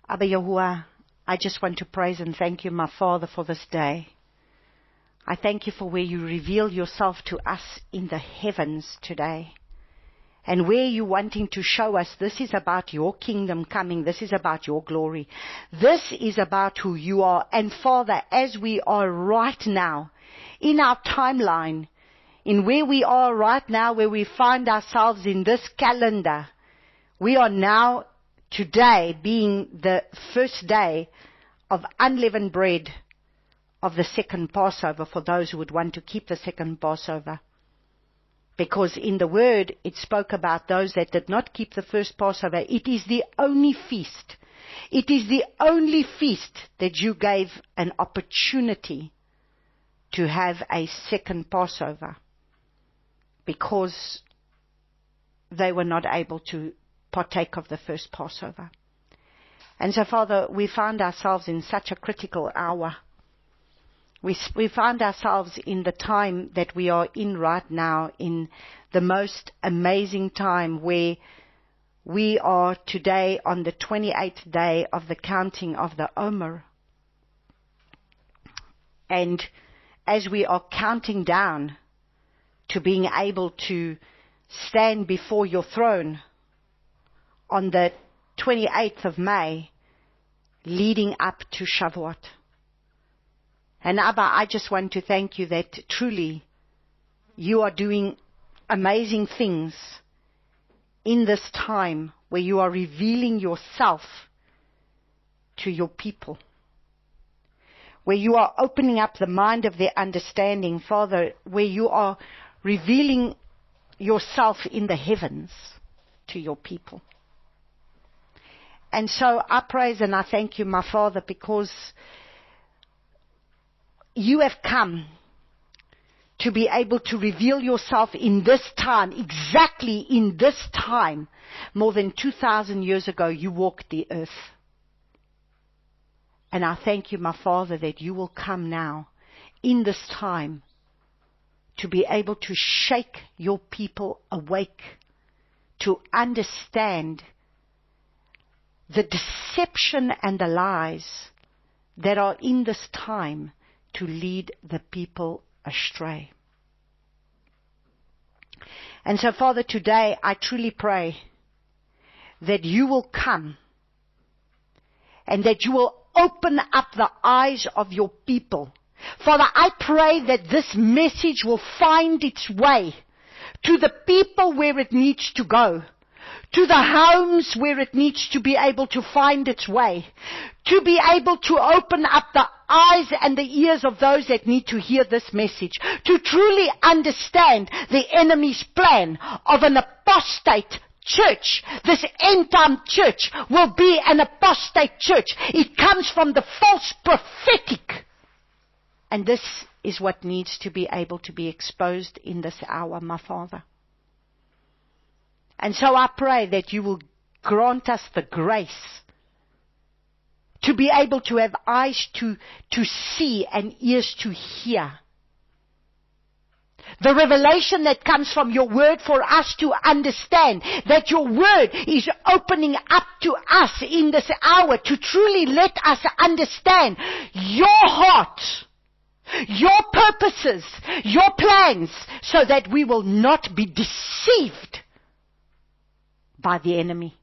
Abba Yahuwah, I just want to praise and thank you, my Father, for this day. I thank you for where you reveal yourself to us in the heavens today. And where you're wanting to show us, this is about your kingdom coming. This is about your glory. This is about who you are. And Father, as we are right now, in our timeline, in where we are right now, where we find ourselves in this calendar, we are now, today, being the first day of unleavened bread of the second Passover, for those who would want to keep the second Passover. Because in the Word, it spoke about those that did not keep the first Passover. It is the only feast. It is the only feast that you gave an opportunity to have a second Passover. Because they were not able to partake of the first Passover. And so, Father, we found ourselves in such a critical hour. We find ourselves in the time that we are in right now, in the most amazing time where we are today on the 28th day of the counting of the Omer. And as we are counting down to being able to stand before your throne on the 28th of May, leading up to Shavuot. And Abba, I just want to thank you that truly you are doing amazing things in this time where you are revealing yourself to your people. Where you are opening up the mind of their understanding, Father, where you are revealing yourself in the heavens to your people. And so I praise and I thank you, my Father, because you have come to be able to reveal yourself in this time, exactly in this time. More than 2,000 years ago, you walked the earth. And I thank you, my Father, that you will come now, in this time, to be able to shake your people awake, to understand the deception and the lies that are in this time, to lead the people astray. And so, Father, today I truly pray that you will come and that you will open up the eyes of your people. Father, I pray that this message will find its way to the people where it needs to go, to the homes where it needs to be able to find its way, to be able to open up the eyes and the ears of those that need to hear this message, to truly understand the enemy's plan of an apostate church. This end-time church will be an apostate church. It comes from the false prophetic. And this is what needs to be able to be exposed in this hour, my Father. And so I pray that you will grant us the grace to be able to have eyes to see and ears to hear. The revelation that comes from your word for us to understand that your word is opening up to us in this hour to truly let us understand your heart, your purposes, your plans, so that we will not be deceived by the enemy.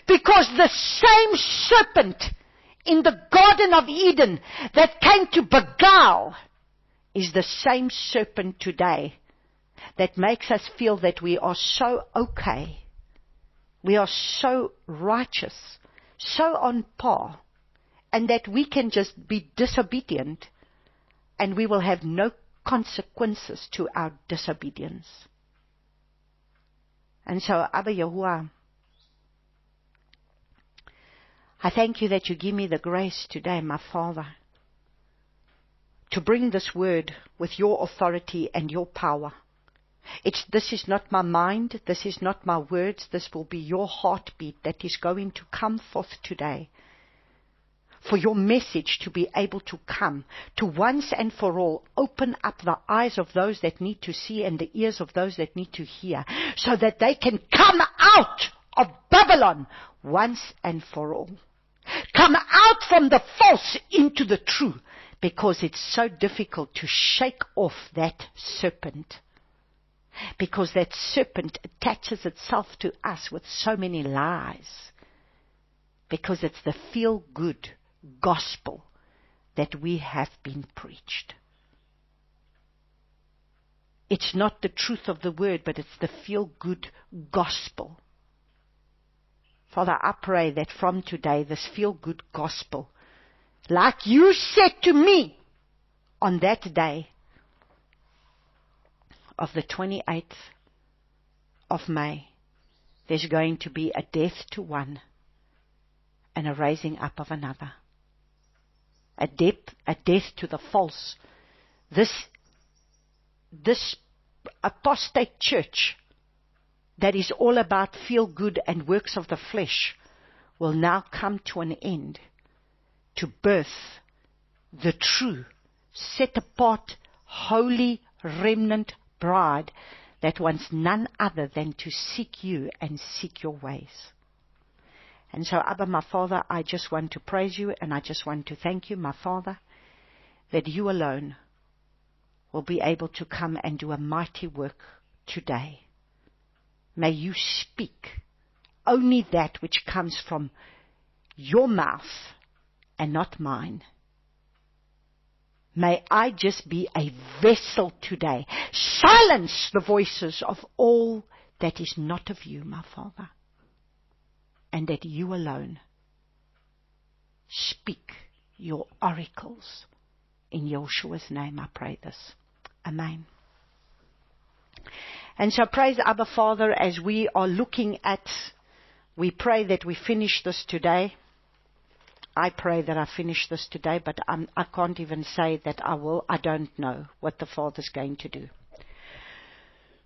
Because the same serpent in the Garden of Eden that came to beguile is the same serpent today that makes us feel that we are so okay, we are so righteous, so on par, and that we can just be disobedient and we will have no consequences to our disobedience. And so, Abba Yahuwah, I thank you that you give me the grace today, my Father, to bring this word with your authority and your power. This is not my mind, this is not my words, this will be your heartbeat that is going to come forth today. For your message to be able to come, to once and for all open up the eyes of those that need to see and the ears of those that need to hear, so that they can come out of Babylon once and for all. out from the false into the true, because it's so difficult to shake off that serpent. Because that serpent attaches itself to us with so many lies. Because it's the feel-good gospel that we have been preached. It's not the truth of the word, but it's the feel-good gospel. Father, I pray that from today, this feel-good gospel, like you said to me on that day of the 28th of May, there's going to be a death to one and a raising up of another. A death to the false. This apostate church that is all about feel good and works of the flesh will now come to an end, to birth the true, set apart, holy remnant bride that wants none other than to seek you and seek your ways. And so, Abba, my Father, I just want to praise you, and I just want to thank you, my Father, that you alone will be able to come and do a mighty work today. May you speak only that which comes from your mouth and not mine. May I just be a vessel today. Silence the voices of all that is not of you, my Father. And that you alone speak your oracles. In Yeshua's name I pray this. Amen. And so praise Abba Father, as we are looking at, we pray that we finish this today. I pray that I finish this today, but I can't even say that I will. I don't know what the Father's going to do.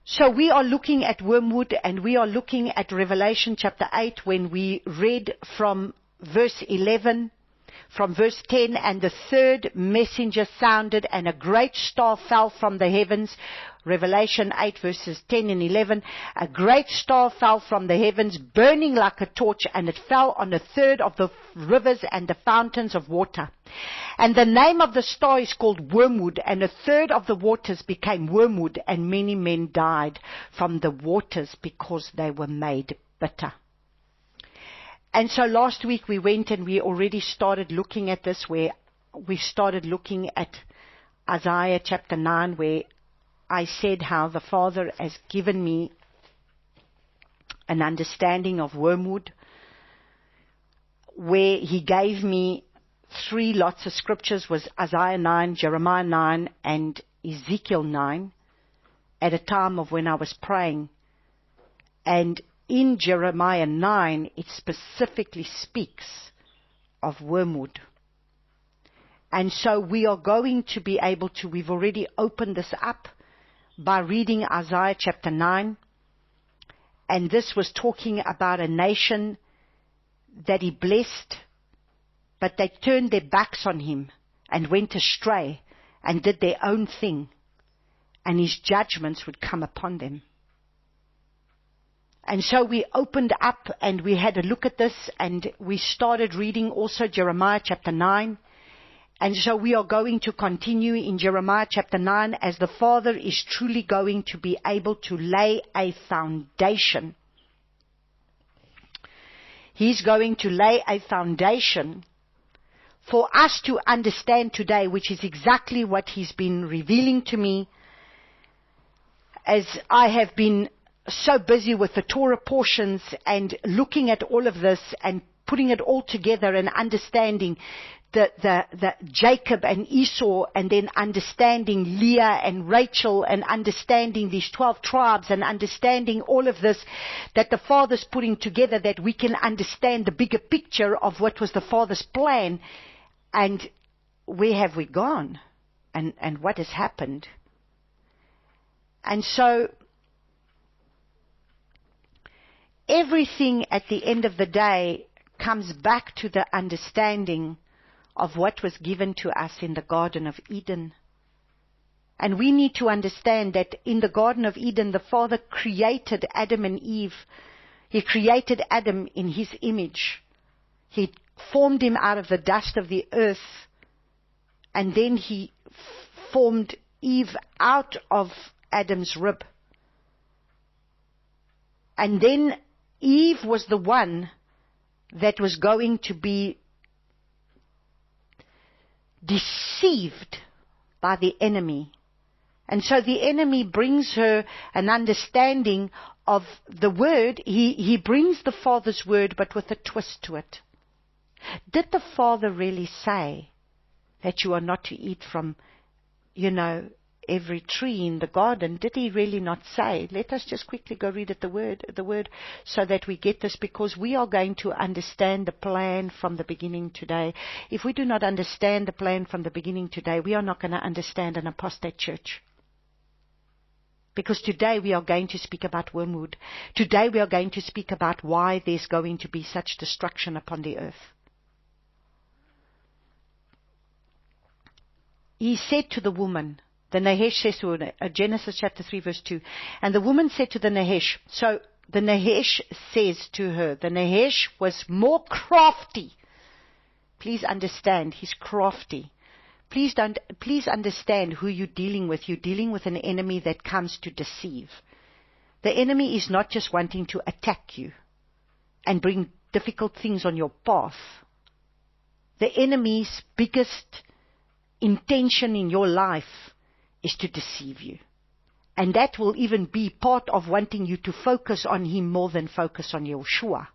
So we are looking at wormwood, and we are looking at Revelation chapter 8 when we read from verse 11, from verse 10, and the third messenger sounded, and a great star fell from the heavens. Revelation 8 verses 10 and 11. A great star fell from the heavens, burning like a torch, and it fell on a third of the rivers and the fountains of water. And the name of the star is called Wormwood, and a third of the waters became wormwood, and many men died from the waters because they were made bitter. And so last week we went and we already started looking at this, where we started looking at Isaiah chapter 9, where I said how the Father has given me an understanding of wormwood, where He gave me 3 lots of scriptures, was Isaiah 9, Jeremiah 9, and Ezekiel 9, at a time of when I was praying. And in Jeremiah 9, it specifically speaks of wormwood. And so we are going to be able to, we've already opened this up by reading Isaiah chapter 9. And this was talking about a nation that He blessed, but they turned their backs on Him and went astray and did their own thing. And His judgments would come upon them. And so we opened up and we had a look at this, and we started reading also Jeremiah chapter 9. And so we are going to continue in Jeremiah chapter 9, as the Father is truly going to be able to lay a foundation. He's going to lay a foundation for us to understand today, which is exactly what He's been revealing to me, as I have been so busy with the Torah portions and looking at all of this and putting it all together and understanding the Jacob and Esau, and then understanding Leah and Rachel, and understanding these 12 tribes, and understanding all of this that the Father's putting together, that we can understand the bigger picture of what was the Father's plan, and where have we gone, and what has happened. And so everything at the end of the day comes back to the understanding of what was given to us in the Garden of Eden. And we need to understand that in the Garden of Eden, the Father created Adam and Eve. He created Adam in His image. He formed him out of the dust of the earth, and then he formed Eve out of Adam's rib. And then Eve was the one that was going to be deceived by the enemy. And so the enemy brings her an understanding of the word. He brings the Father's word, but with a twist to it. Did the Father really say that you are not to eat from, every tree in the garden? Did he really not say? Let us just quickly go read it, the word, so that we get this, because we are going to understand the plan from the beginning today. If we do not understand the plan from the beginning today, we are not going to understand an apostate church. Because today we are going to speak about wormwood. Today we are going to speak about why there's going to be such destruction upon the earth. He said to the woman, the Nahesh says to her, Genesis chapter 3 verse 2, and the woman said to the Nahesh, so the Nahesh says to her, the Nahesh was more crafty. Please understand, he's crafty. Please understand who you're dealing with. You're dealing with an enemy that comes to deceive. The enemy is not just wanting to attack you and bring difficult things on your path. The enemy's biggest intention in your life is to deceive you. And that will even be part of wanting you to focus on him more than focus on Yeshua.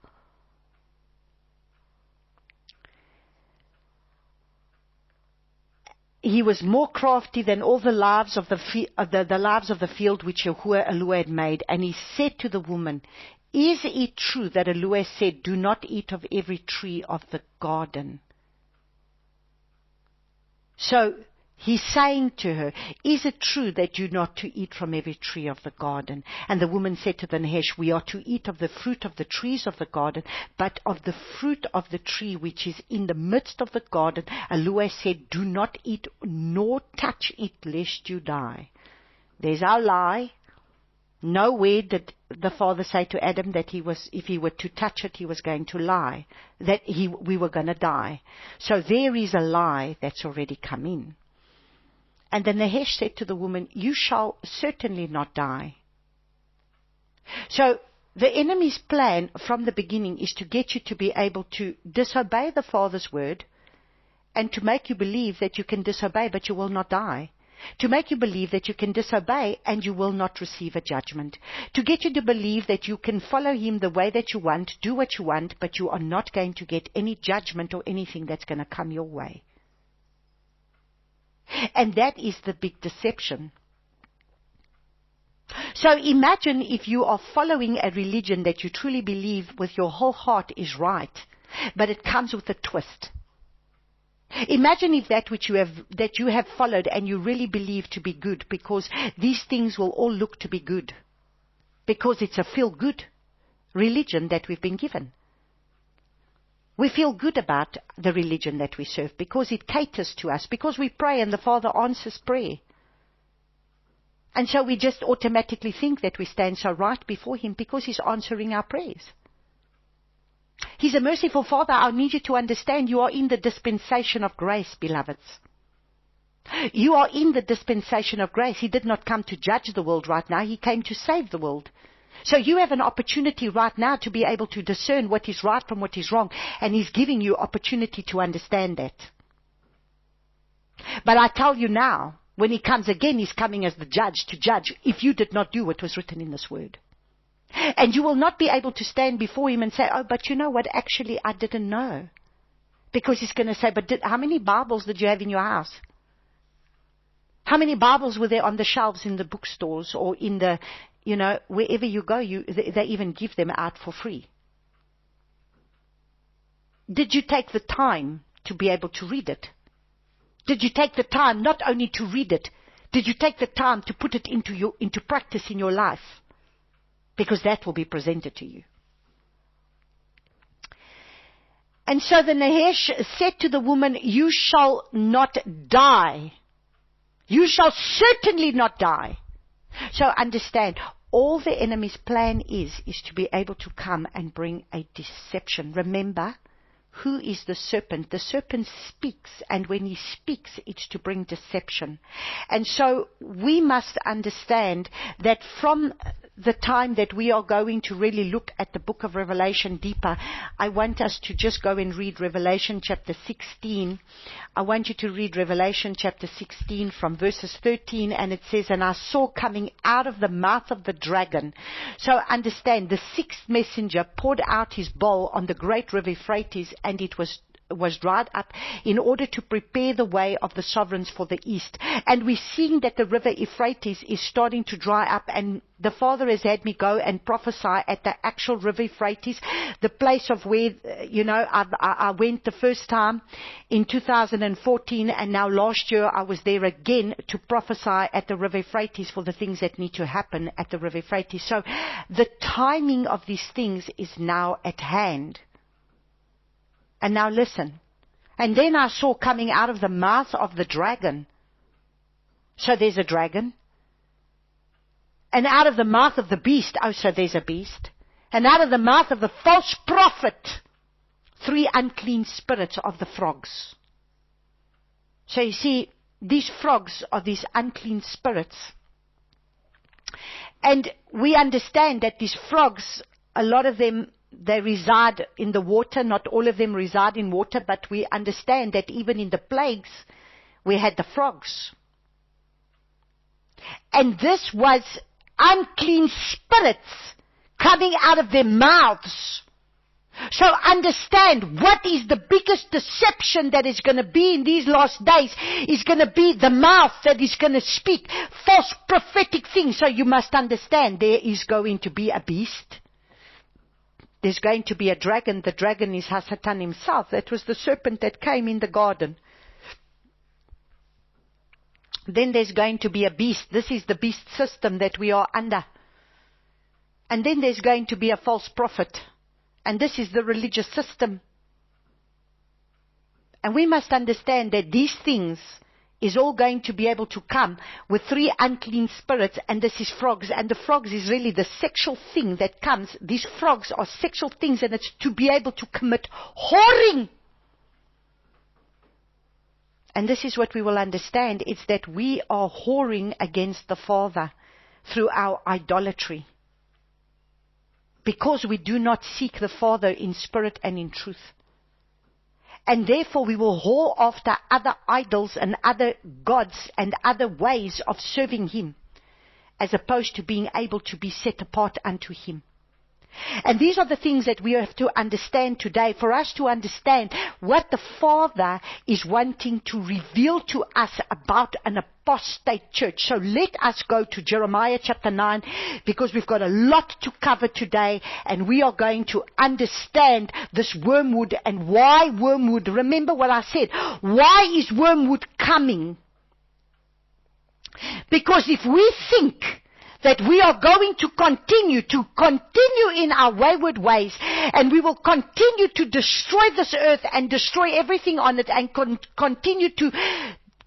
He was more crafty than all the lives of the lives of the field which Yahuwah had made. And he said to the woman, is it true that Yahuwah said, do not eat of every tree of the garden? So he's saying to her, is it true that you're not to eat from every tree of the garden? And the woman said to the Nahesh, we are to eat of the fruit of the trees of the garden, but of the fruit of the tree which is in the midst of the garden, Yahuwah said, do not eat nor touch it, lest you die. There's our lie. Nowhere did the Father say to Adam that if he were to touch it, he was going to lie, that we were going to die. So there is a lie that's already come in. And the Nahesh said to the woman, you shall certainly not die. So the enemy's plan from the beginning is to get you to be able to disobey the Father's word and to make you believe that you can disobey but you will not die. To make you believe that you can disobey and you will not receive a judgment. To get you to believe that you can follow him the way that you want, do what you want, but you are not going to get any judgment or anything that's going to come your way. And that is the big deception. So imagine if you are following a religion that you truly believe with your whole heart is right, but it comes with a twist. Imagine if that you have followed and you really believe to be good, because these things will all look to be good, because it's a feel-good religion that we've been given. We feel good about the religion that we serve because it caters to us, because we pray and the Father answers prayer. And so we just automatically think that we stand so right before him because he's answering our prayers. He's a merciful Father. I need you to understand you are in the dispensation of grace, beloveds. You are in the dispensation of grace. He did not come to judge the world right now. He came to save the world. So you have an opportunity right now to be able to discern what is right from what is wrong. And he's giving you opportunity to understand that. But I tell you now, when he comes again, he's coming as the judge to judge if you did not do what was written in this word. And you will not be able to stand before him and say, oh, but you know what, actually I didn't know. Because he's going to say, but how many Bibles did you have in your house? How many Bibles were there on the shelves in the bookstores or in the, wherever you go, they even give them out for free. Did you take the time to be able to read it? Did you take the time not only to read it, did you take the time to put it into practice in your life? Because that will be presented to you. And so the Nahesh said to the woman, you shall not die. You shall certainly not die. So understand, all the enemy's plan is to be able to come and bring a deception. Remember Who is the serpent? The serpent speaks, and when he speaks, it's to bring deception. And so we must understand that from the time that we are going to really look at the book of Revelation deeper, I want us to just go and read Revelation chapter 16. I want you to read Revelation chapter 16 from verses 13, and it says, "And I saw coming out of the mouth of the dragon." So understand, the sixth messenger poured out his bowl on the great river Euphrates, and it was dried up in order to prepare the way of the sovereigns for the east. And we're seeing that the river Euphrates is starting to dry up, and the Father has had me go and prophesy at the actual river Euphrates, the place of where, I went the first time in 2014, and now last year I was there again to prophesy at the river Euphrates for the things that need to happen at the river Euphrates. So the timing of these things is now at hand. And now listen. "And then I saw coming out of the mouth of the dragon." So there's a dragon. "And out of the mouth of the beast." Oh, so there's a beast. "And out of the mouth of the false prophet, 3 unclean spirits of the frogs." So you see, these frogs are these unclean spirits. And we understand that these frogs, a lot of them, they reside in the water. Not all of them reside in water, but we understand that even in the plagues, we had the frogs. And this was unclean spirits coming out of their mouths. So understand, what is the biggest deception that is going to be in these last days is going to be the mouth that is going to speak false prophetic things. So you must understand, there is going to be a beast. There's going to be a dragon. The dragon is Satan himself. That was the serpent that came in the garden. Then there's going to be a beast. This is the beast system that we are under. And then there's going to be a false prophet. And this is the religious system. And we must understand that these things is all going to be able to come with 3 unclean spirits, and this is frogs. And the frogs is really the sexual thing that comes. These frogs are sexual things, and it's to be able to commit whoring. And this is what we will understand. It's that we are whoring against the Father through our idolatry. Because we do not seek the Father in spirit and in truth. And therefore we will whore after other idols and other gods and other ways of serving Him, as opposed to being able to be set apart unto Him. And these are the things that we have to understand today, for us to understand what the Father is wanting to reveal to us about an apostate church. So let us go to Jeremiah chapter 9, because we've got a lot to cover today, and we are going to understand this wormwood and why wormwood. Remember what I said. Why is wormwood coming? Because if we think that we are going to continue in our wayward ways, and we will continue to destroy this earth and destroy everything on it, and continue to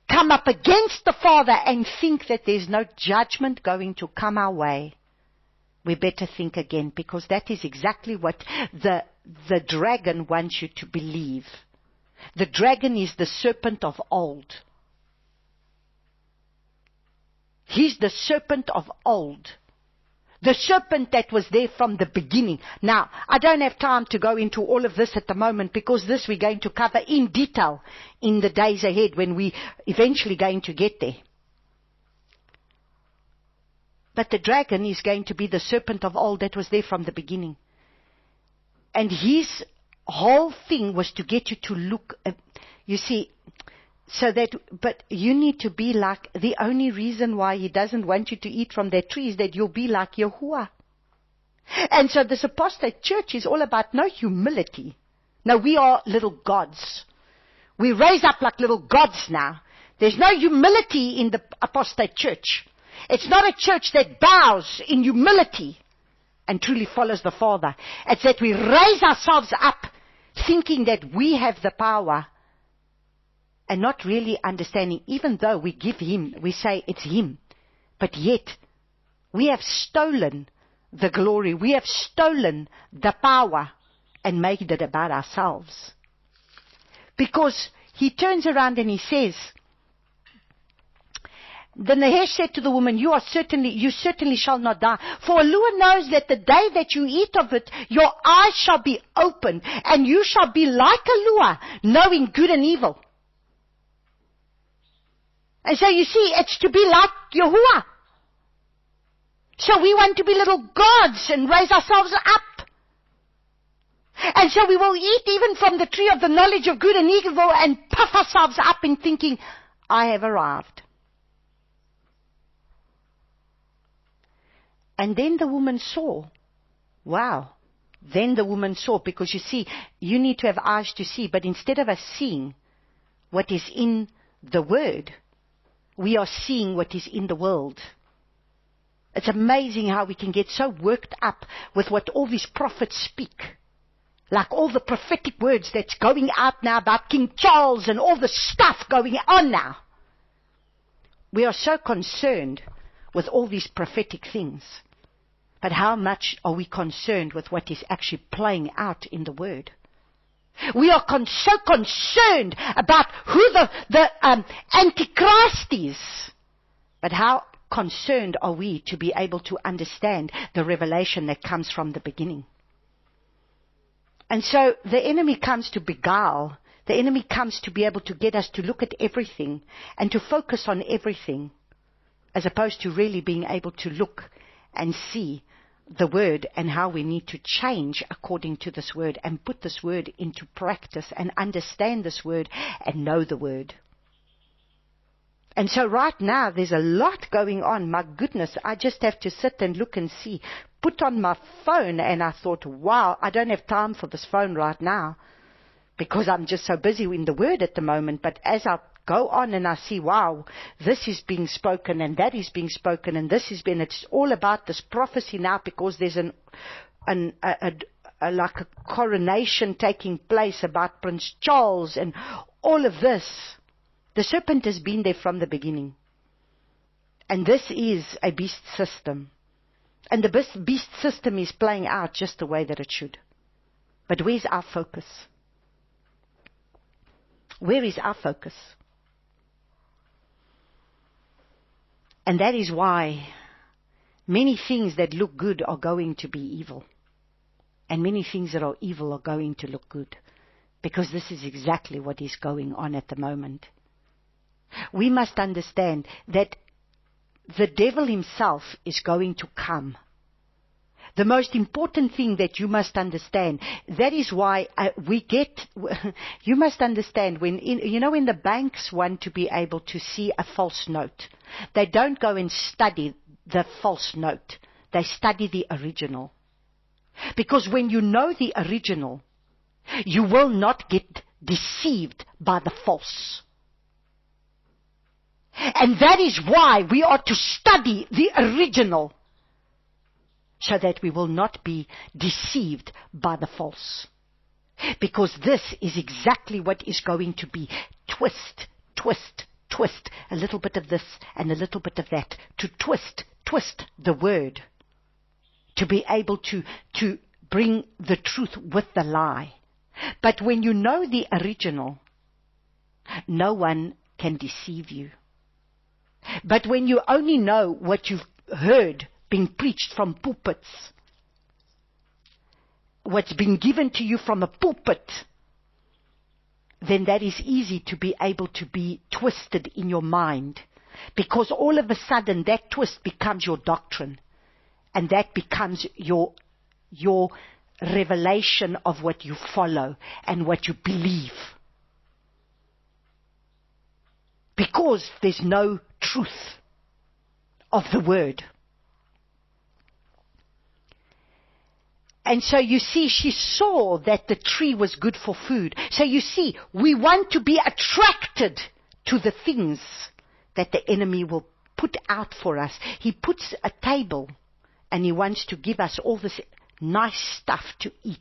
come up against the Father and think that there's no judgment going to come our way, we better think again, because that is exactly what the dragon wants you to believe. The dragon is the serpent of old. He's the serpent of old. The serpent that was there from the beginning. Now, I don't have time to go into all of this at the moment, because this we're going to cover in detail in the days ahead when we eventually going to get there. But the dragon is going to be the serpent of old that was there from the beginning. And his whole thing was to get you to look, you see, but you need to be like, the only reason why he doesn't want you to eat from that tree is that you'll be like Yahuwah. And so this apostate church is all about no humility. No, we are little gods. We raise up like little gods now. There's no humility in the apostate church. It's not a church that bows in humility and truly follows the Father. It's that we raise ourselves up thinking that we have the power, and not really understanding, even though we give Him, we say it's Him, but yet we have stolen the glory, we have stolen the power and made it about ourselves. Because he turns around and he says, then the Nahash said to the woman, you certainly shall not die. For Eluah knows that the day that you eat of it, your eyes shall be opened, and you shall be like Eluah, knowing good and evil. And so you see, it's to be like Yahuwah. So we want to be little gods and raise ourselves up. And so we will eat even from the tree of the knowledge of good and evil and puff ourselves up in thinking, I have arrived. And then the woman saw. Wow. Then the woman saw, because you see, you need to have eyes to see, but instead of us seeing what is in the Word, we are seeing what is in the world. It's amazing how we can get so worked up with what all these prophets speak. Like all the prophetic words that's going out now about King Charles and all the stuff going on now. We are so concerned with all these prophetic things. But how much are we concerned with what is actually playing out in the Word? We are so concerned about who the Antichrist is. But how concerned are we to be able to understand the revelation that comes from the beginning? And so the enemy comes to beguile. The enemy comes to be able to get us to look at everything and to focus on everything, as opposed to really being able to look and see the Word and how we need to change according to this Word and put this Word into practice and understand this Word and know the Word. And so right now there's a lot going on. My goodness, I just have to sit and look and see. Put on my phone, and I thought, wow, I don't have time for this phone right now because I'm just so busy in the Word at the moment. But as I go on and I see, wow, this is being spoken and that is being spoken and this has been, it's all about this prophecy now, because there's like a coronation taking place about Prince Charles and all of this. The serpent has been there from the beginning. And this is a beast system. And the beast system is playing out just the way that it should. But where's our focus? Where is our focus? And that is why many things that look good are going to be evil. And many things that are evil are going to look good. Because this is exactly what is going on at the moment. We must understand that the devil himself is going to come. The most important thing that you must understand, that is why you must understand when the banks want to be able to see a false note, they don't go and study the false note. They study the original. Because when you know the original, you will not get deceived by the false. And that is why we are to study the original, so that we will not be deceived by the false. Because this is exactly what is going to be. Twist, twist, twist. A little bit of this and a little bit of that. To twist the Word. To be able to bring the truth with the lie. But when you know the original, no one can deceive you. But when you only know what you've heard being preached from pulpits, what's been given to you from a pulpit, then that is easy to be able to be twisted in your mind. Because all of a sudden that twist becomes your doctrine. And that becomes your revelation of what you follow and what you believe. Because there's no truth of the Word. And so you see, she saw that the tree was good for food. So you see, we want to be attracted to the things that the enemy will put out for us. He puts a table and he wants to give us all this nice stuff to eat.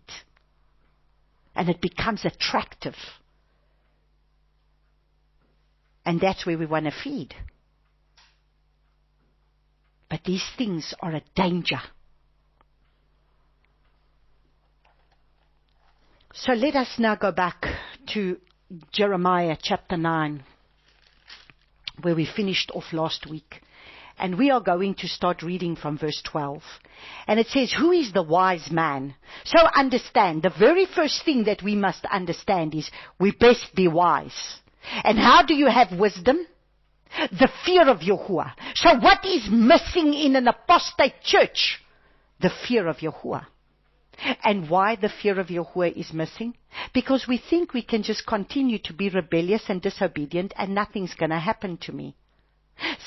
And it becomes attractive. And that's where we want to feed. But these things are a danger. So let us now go back to Jeremiah chapter 9, where we finished off last week. And we are going to start reading from verse 12. And it says, who is the wise man? So understand, the very first thing that we must understand is we best be wise. And how do you have wisdom? The fear of Yahuwah. So what is missing in an apostate church? The fear of Yahuwah. And why the fear of Yahuwah is missing? Because we think we can just continue to be rebellious and disobedient and nothing's going to happen to me.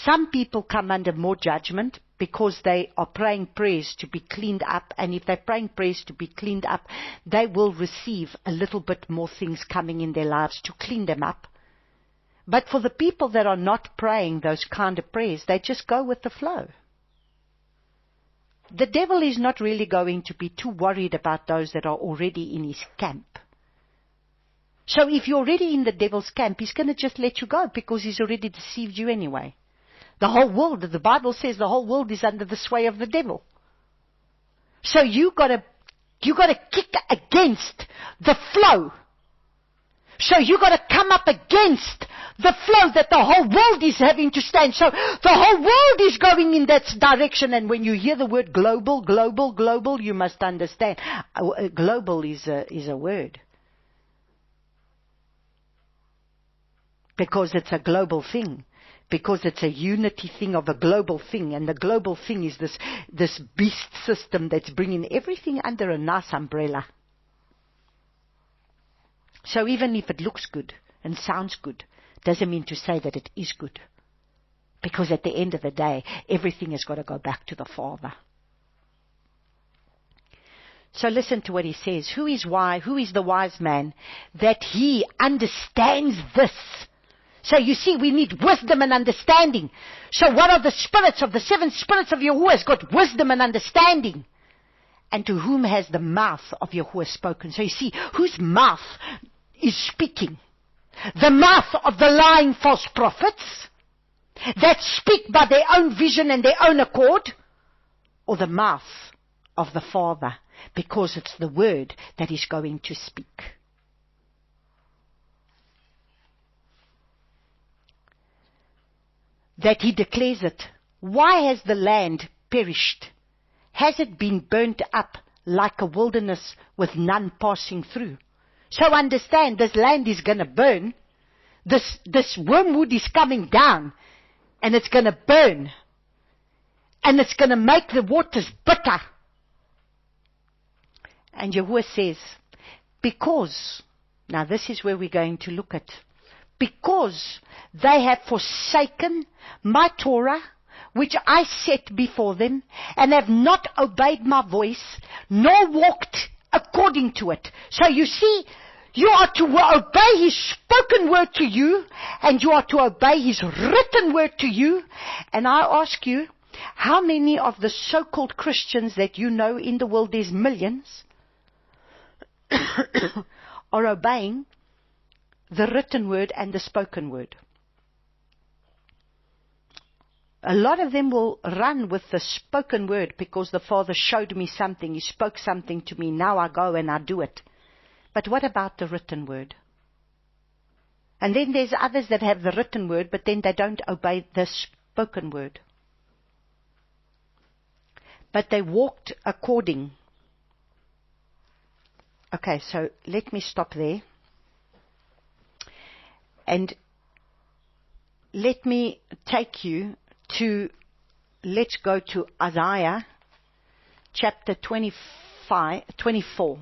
Some people come under more judgment because they are praying prayers to be cleaned up, and if they're praying prayers to be cleaned up, they will receive a little bit more things coming in their lives to clean them up. But for the people that are not praying those kind of prayers, they just go with the flow. The devil is not really going to be too worried about those that are already in his camp. So if you're already in the devil's camp, he's going to just let you go because he's already deceived you anyway. The whole world, the Bible says the whole world is under the sway of the devil. So you got to kick against the flow. So you got to come up against the flow that the whole world is having to stand. So the whole world is going in that direction. And when you hear the word global, global, global, you must understand. Global is a word. Because it's a global thing. Because it's a unity thing of a global thing. And the global thing is this beast system that's bringing everything under a nice umbrella. So even if it looks good and sounds good, doesn't mean to say that it is good. Because at the end of the day, everything has got to go back to the Father. So listen to what he says. Who is the wise man that he understands this? So you see, we need wisdom and understanding. So what are the spirits of the seven spirits of Yahuwah has got wisdom and understanding? And to whom has the mouth of Yahuwah spoken? So you see, whose mouth is speaking? The mouth of the lying false prophets that speak by their own vision and their own accord? Or the mouth of the Father, because it's the word that is going to speak. That he declares it. Why has the land perished? Has it been burnt up like a wilderness with none passing through? So understand, this land is going to burn. This wormwood is coming down, and it's going to burn. And it's going to make the waters bitter. And Yahuwah says, because, now this is where we're going to look at, because they have forsaken my Torah, which I set before them, and have not obeyed my voice, nor walked according to it. So you see, you are to obey his spoken word to you, and you are to obey his written word to you. And I ask you, how many of the so-called Christians that you know in the world, there's millions, are obeying the written word and the spoken word? A lot of them will run with the spoken word because the Father showed me something, he spoke something to me, now I go and I do it. But what about the written word? And then there's others that have the written word, but then they don't obey the spoken word. But they walked according. Okay, so let me stop there. And let me take you to, let's go to Isaiah chapter 24.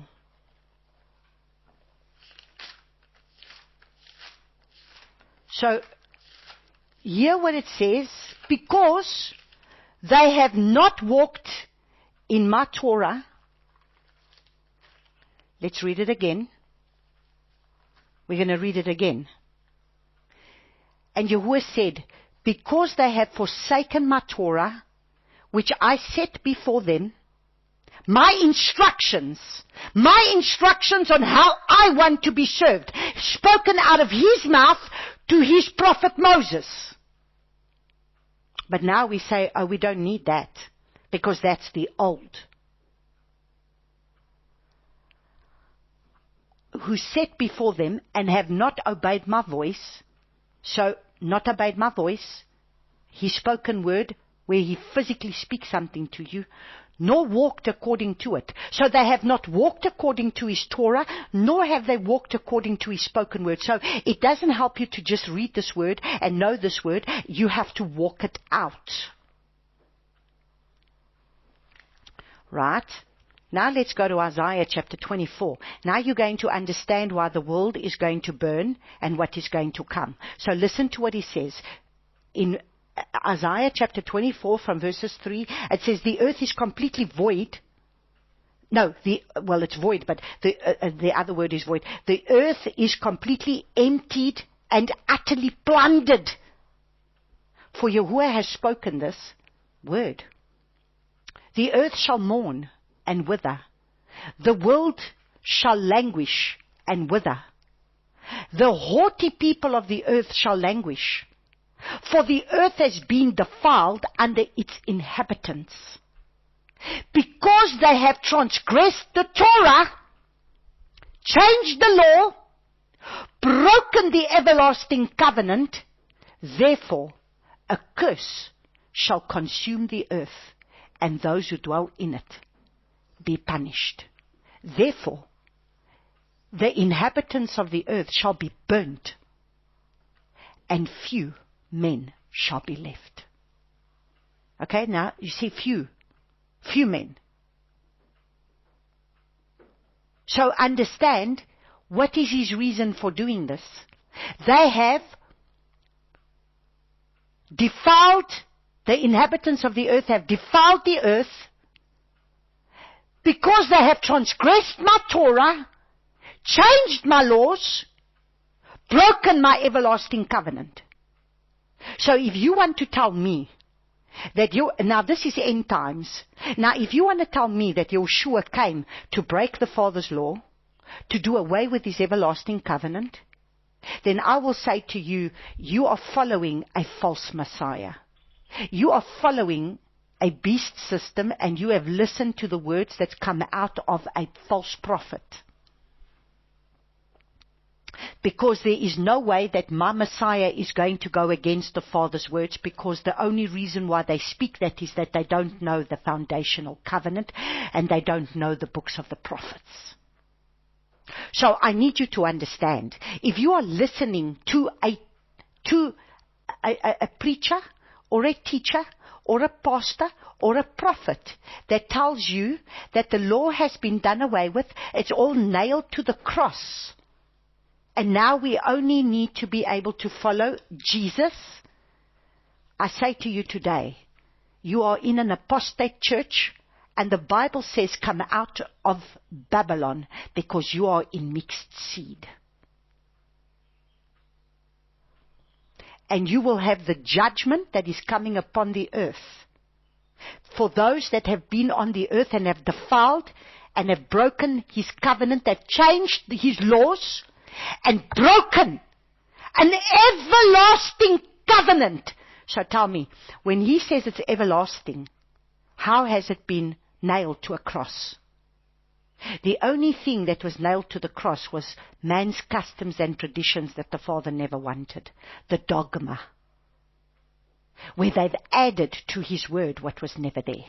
So, hear what it says, because they have not walked in my Torah. Let's read it again. We're going to read it again. And Yahuwah said, because they have forsaken my Torah, which I set before them, my instructions on how I want to be served, spoken out of his mouth to his prophet Moses. But now we say, oh, we don't need that, because that's the old. who set before them and have not obeyed my voice. So, not obeyed my voice, his spoken word, where he physically speaks something to you, nor walked according to it. So they have not walked according to his Torah, nor have they walked according to his spoken word. So it doesn't help you to just read this word and know this word. You have to walk it out. Right? Now let's go to Isaiah chapter 24. Now you're going to understand why the world is going to burn and what is going to come. So listen to what he says. In Isaiah chapter 24 from verses 3, it says, the earth is completely void. No, it's void, but the other word is void. The earth is completely emptied and utterly plundered. For Yahuwah has spoken this word. The earth shall mourn and wither. The world shall languish and wither. The haughty people of the earth shall languish. For the earth has been defiled under its inhabitants. Because they have transgressed the Torah, changed the law, broken the everlasting covenant, therefore a curse shall consume the earth, and those who dwell in it be punished. Therefore, the inhabitants of the earth shall be burnt, and few men shall be left. Okay, now you see few men. So understand, what is his reason for doing this? They have defiled, the inhabitants of the earth have defiled the earth because they have transgressed my Torah, changed my laws, broken my everlasting covenant. So if you want to tell me that now this is end times. Now if you want to tell me that Yeshua came to break the Father's law, to do away with his everlasting covenant, then I will say to you, you are following a false Messiah. You are following a beast system, and you have listened to the words that come out of a false prophet. Because there is no way that my Messiah is going to go against the Father's words, because the only reason why they speak that is that they don't know the foundational covenant and they don't know the books of the prophets. So I need you to understand, if you are listening to a preacher or a teacher or a pastor or a prophet that tells you that the law has been done away with, it's all nailed to the cross, and now we only need to be able to follow Jesus, I say to you today, you are in an apostate church, and the Bible says come out of Babylon because you are in mixed seed. And you will have the judgment that is coming upon the earth. For those that have been on the earth and have defiled and have broken his covenant, that changed his laws, and broken an everlasting covenant. So tell me, when he says it's everlasting, how has it been nailed to a cross? The only thing that was nailed to the cross was man's customs and traditions that the Father never wanted. The dogma, where they've added to his word what was never there.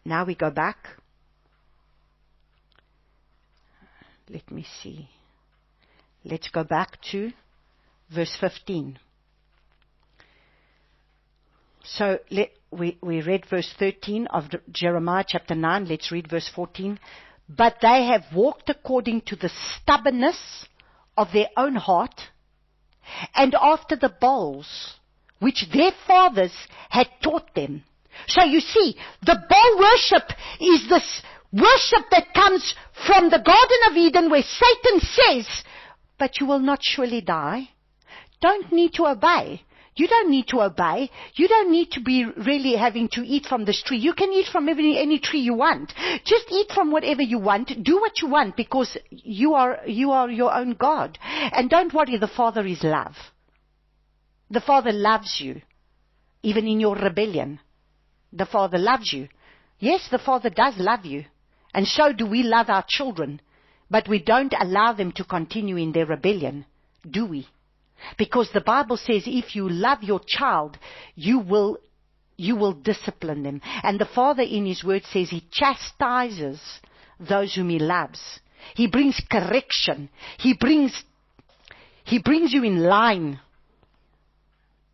Now we go back. Let me see. Let's go back to verse 15. So we read verse 13 of Jeremiah chapter 9. Let's read verse 14. But they have walked according to the stubbornness of their own heart, and after the bowls which their fathers had taught them. So you see, the bowl worship is this worship that comes from the Garden of Eden, where Satan says, but you will not surely die. Don't need to obey. You don't need to obey. You don't need to be really having to eat from this tree. You can eat from any tree you want. Just eat from whatever you want. Do what you want, because you are your own God. And don't worry, the Father is love. The Father loves you, even in your rebellion. The Father loves you. Yes, the Father does love you. And so do we love our children, but we don't allow them to continue in their rebellion, do we? Because the Bible says if you love your child, you will discipline them. And the Father in His Word says He chastises those whom He loves. He brings correction. He brings you in line.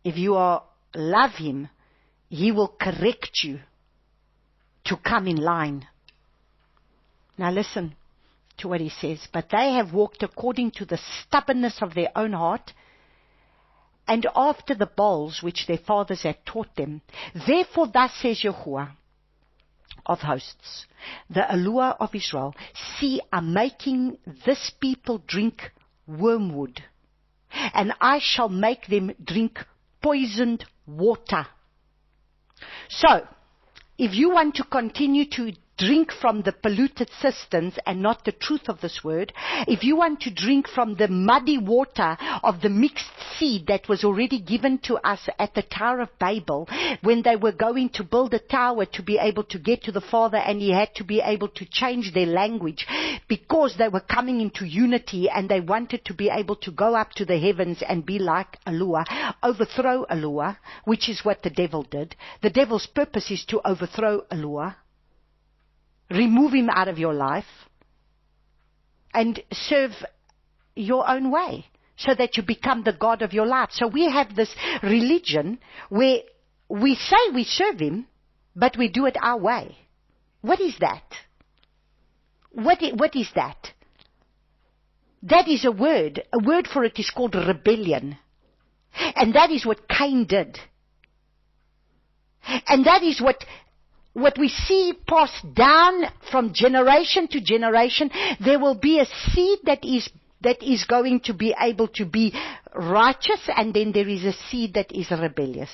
If you love Him, He will correct you to come in line. Now listen to what He says. But they have walked according to the stubbornness of their own heart, and after the bowls which their fathers had taught them. Therefore thus says Yahuwah of hosts, the Eloah of Israel, see, I'm making this people drink wormwood, and I shall make them drink poisoned water. So, if you want to continue to drink from the polluted cisterns and not the truth of this word, if you want to drink from the muddy water of the mixed seed that was already given to us at the Tower of Babel, when they were going to build a tower to be able to get to the Father, and He had to be able to change their language because they were coming into unity and they wanted to be able to go up to the heavens and be like Eloah, overthrow Eloah, which is what the devil did. The devil's purpose is to overthrow Eloah, remove him out of your life, and serve your own way, so that you become the God of your life. So we have this religion where we say we serve Him, but we do it our way. What is that? What is that? That is a word. A word for it is called rebellion. And that is what Cain did. And that is what we see passed down from generation to generation. There will be a seed that is going to be able to be righteous, and then there is a seed that is rebellious.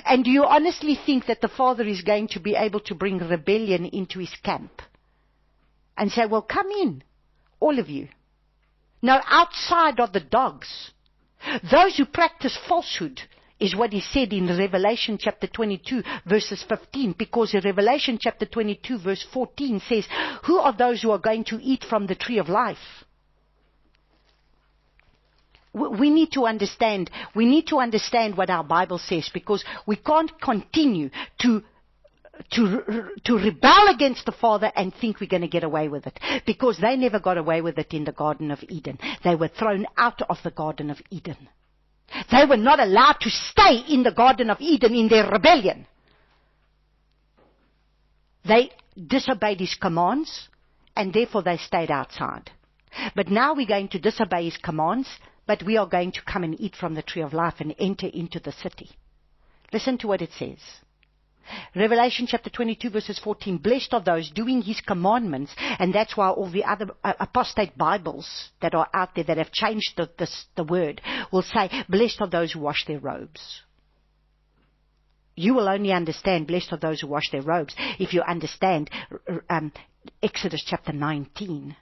And do you honestly think that the Father is going to be able to bring rebellion into His camp and say, well, come in, all of you? Now, outside are the dogs. Those who practice falsehood is what He said in Revelation chapter 22 verses 15, because in Revelation chapter 22 verse 14 says, who are those who are going to eat from the tree of life? We need to understand what our Bible says, because we can't continue to rebel against the Father and think we're going to get away with it, because they never got away with it in the Garden of Eden. They were thrown out of the Garden of Eden. They were not allowed to stay in the Garden of Eden in their rebellion. They disobeyed His commands, and therefore they stayed outside. But now we're going to disobey His commands, but we are going to come and eat from the tree of life and enter into the city. Listen to what it says. Revelation chapter 22 verses 14, blessed are those doing His commandments. And that's why all the other apostate Bibles that are out there that have changed the word will say, blessed are those who wash their robes. You will only understand blessed are those who wash their robes if you understand Exodus chapter 19,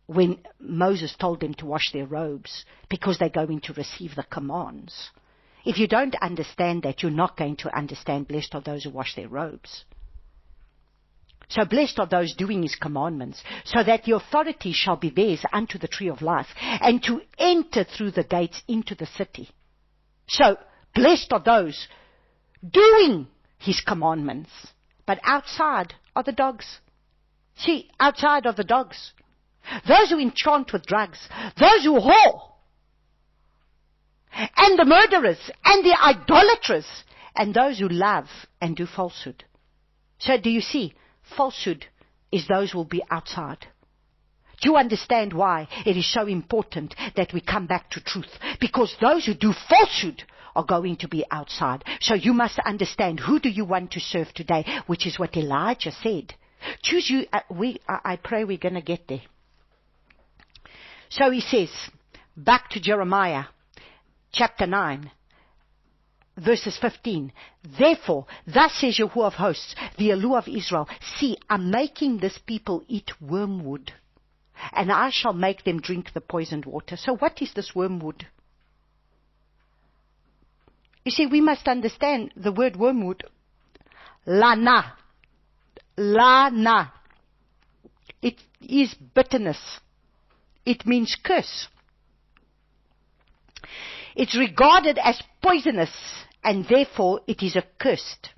when Moses told them to wash their robes because they're going to receive the commands. If you don't understand that, you're not going to understand blessed are those who wash their robes. So blessed are those doing His commandments, so that the authority shall be theirs unto the tree of life, and to enter through the gates into the city. So blessed are those doing His commandments, but outside are the dogs. See, outside are the dogs. Those who enchant with drugs, those who whore, and the murderers, and the idolaters, and those who love and do falsehood. So do you see, falsehood is those who will be outside. Do you understand why it is so important that we come back to truth? Because those who do falsehood are going to be outside. So you must understand, who do you want to serve today? Which is what Elijah said. Choose you. I pray we're going to get there. So he says, back to Jeremiah chapter 9, verses 15. Therefore, thus says Yahuwah of hosts, the Eloah of Israel, see, I'm making this people eat wormwood, and I shall make them drink the poisoned water. So what is this wormwood? You see, we must understand the word wormwood. Lana. lana. It is bitterness. It means curse. It's regarded as poisonous, and therefore it is accursed.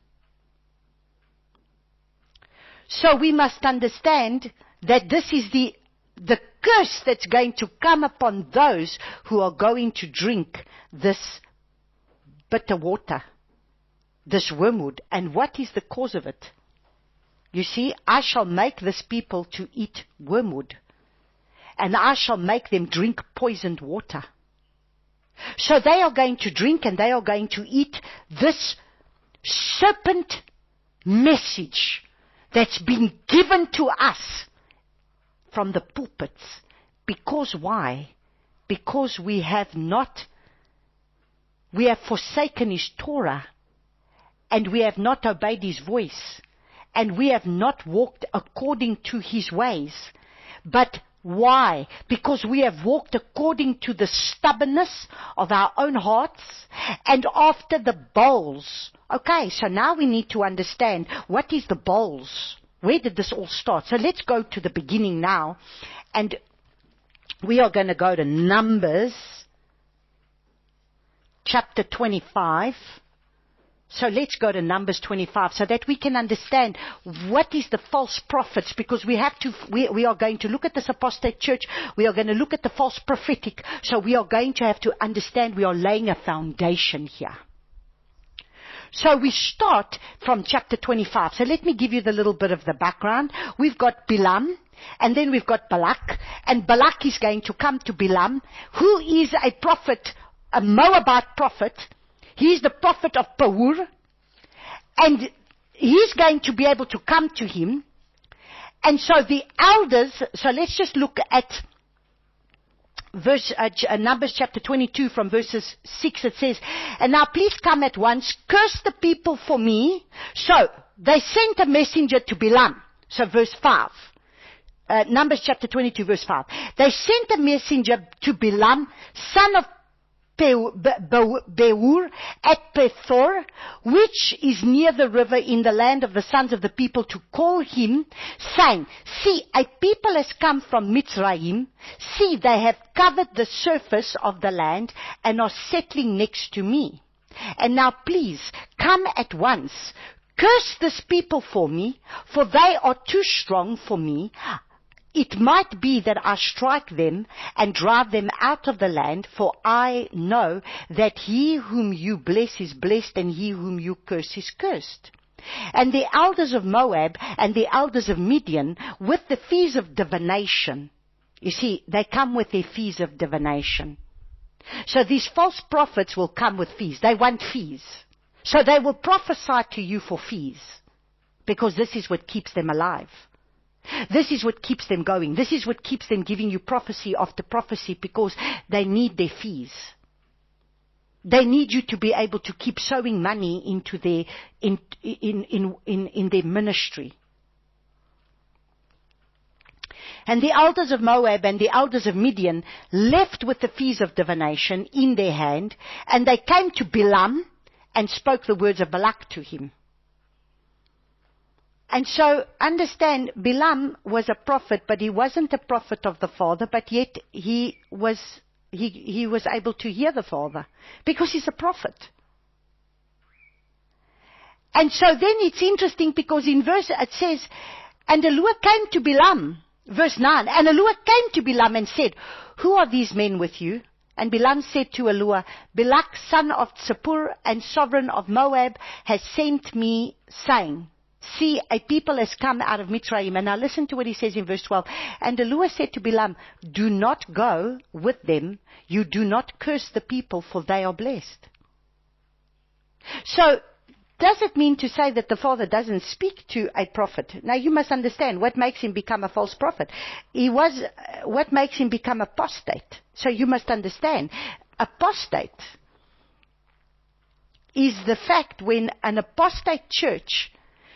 So we must understand that this is the curse that's going to come upon those who are going to drink this bitter water, this wormwood. And what is the cause of it? You see, I shall make this people to eat wormwood, and I shall make them drink poisoned water. So they are going to drink and they are going to eat this serpent message that's been given to us from the pulpits. Because why? Because we have forsaken His Torah, and we have not obeyed His voice, and we have not walked according to His ways. But why? Because we have walked according to the stubbornness of our own hearts and after the bowls. Okay, so now we need to understand, what is the bowls? Where did this all start? So let's go to the beginning now, and we are going to go to Numbers chapter 25. So let's go to Numbers 25 so that we can understand what is the false prophets, because we are going to look at this apostate church. We are going to look at the false prophetic. So we are going to have to understand we are laying a foundation here. So we start from chapter 25. So let me give you the little bit of the background. We've got Bilam, and then we've got Balak, and Balak is going to come to Bilam, who is a prophet, a Moabite prophet. He's the prophet of Peor, and he's going to be able to come to him. And so the elders, so let's just look at Numbers chapter 22 from verses 6. It says, "And now please come at once, curse the people for me." So they sent a messenger to Bilam. So verse 5. Numbers chapter 22 verse 5. They sent a messenger to Bilam, son of Beor at Pethor, which is near the river in the land of the sons of the people, to call him, saying, "See, a people has come from Mitzrayim. See, they have covered the surface of the land and are settling next to me. And now please, come at once, curse this people for me, for they are too strong for me. It might be that I strike them and drive them out of the land, for I know that he whom you bless is blessed, and he whom you curse is cursed." And the elders of Moab and the elders of Midian, with the fees of divination. You see, they come with their fees of divination. So these false prophets will come with fees. They want fees. So they will prophesy to you for fees, because this is what keeps them alive. This is what keeps them going. This is what keeps them giving you prophecy after prophecy, because they need their fees. They need you to be able to keep sowing money into their in their ministry. And the elders of Moab and the elders of Midian left with the fees of divination in their hand, and they came to Bilam and spoke the words of Balak to him. And so, understand, Bilam was a prophet, but he wasn't a prophet of the Father, but yet he was able to hear the Father, because he's a prophet. And so then it's interesting, because in verse, it says, "And Eluah came to Bilam," verse 9, "and Eluah came to Bilam and said, 'Who are these men with you?' And Bilam said to Eluah, 'Balak, son of Zippor and sovereign of Moab, has sent me, saying, See, a people has come out of Mitzrayim.'" And now listen to what he says in verse 12. "And Eluah said to Bilam, 'Do not go with them. You do not curse the people, for they are blessed.'" So, does it mean to say that the Father doesn't speak to a prophet? Now you must understand what makes him become a false prophet. What makes him become apostate. So you must understand, apostate is the fact when an apostate church.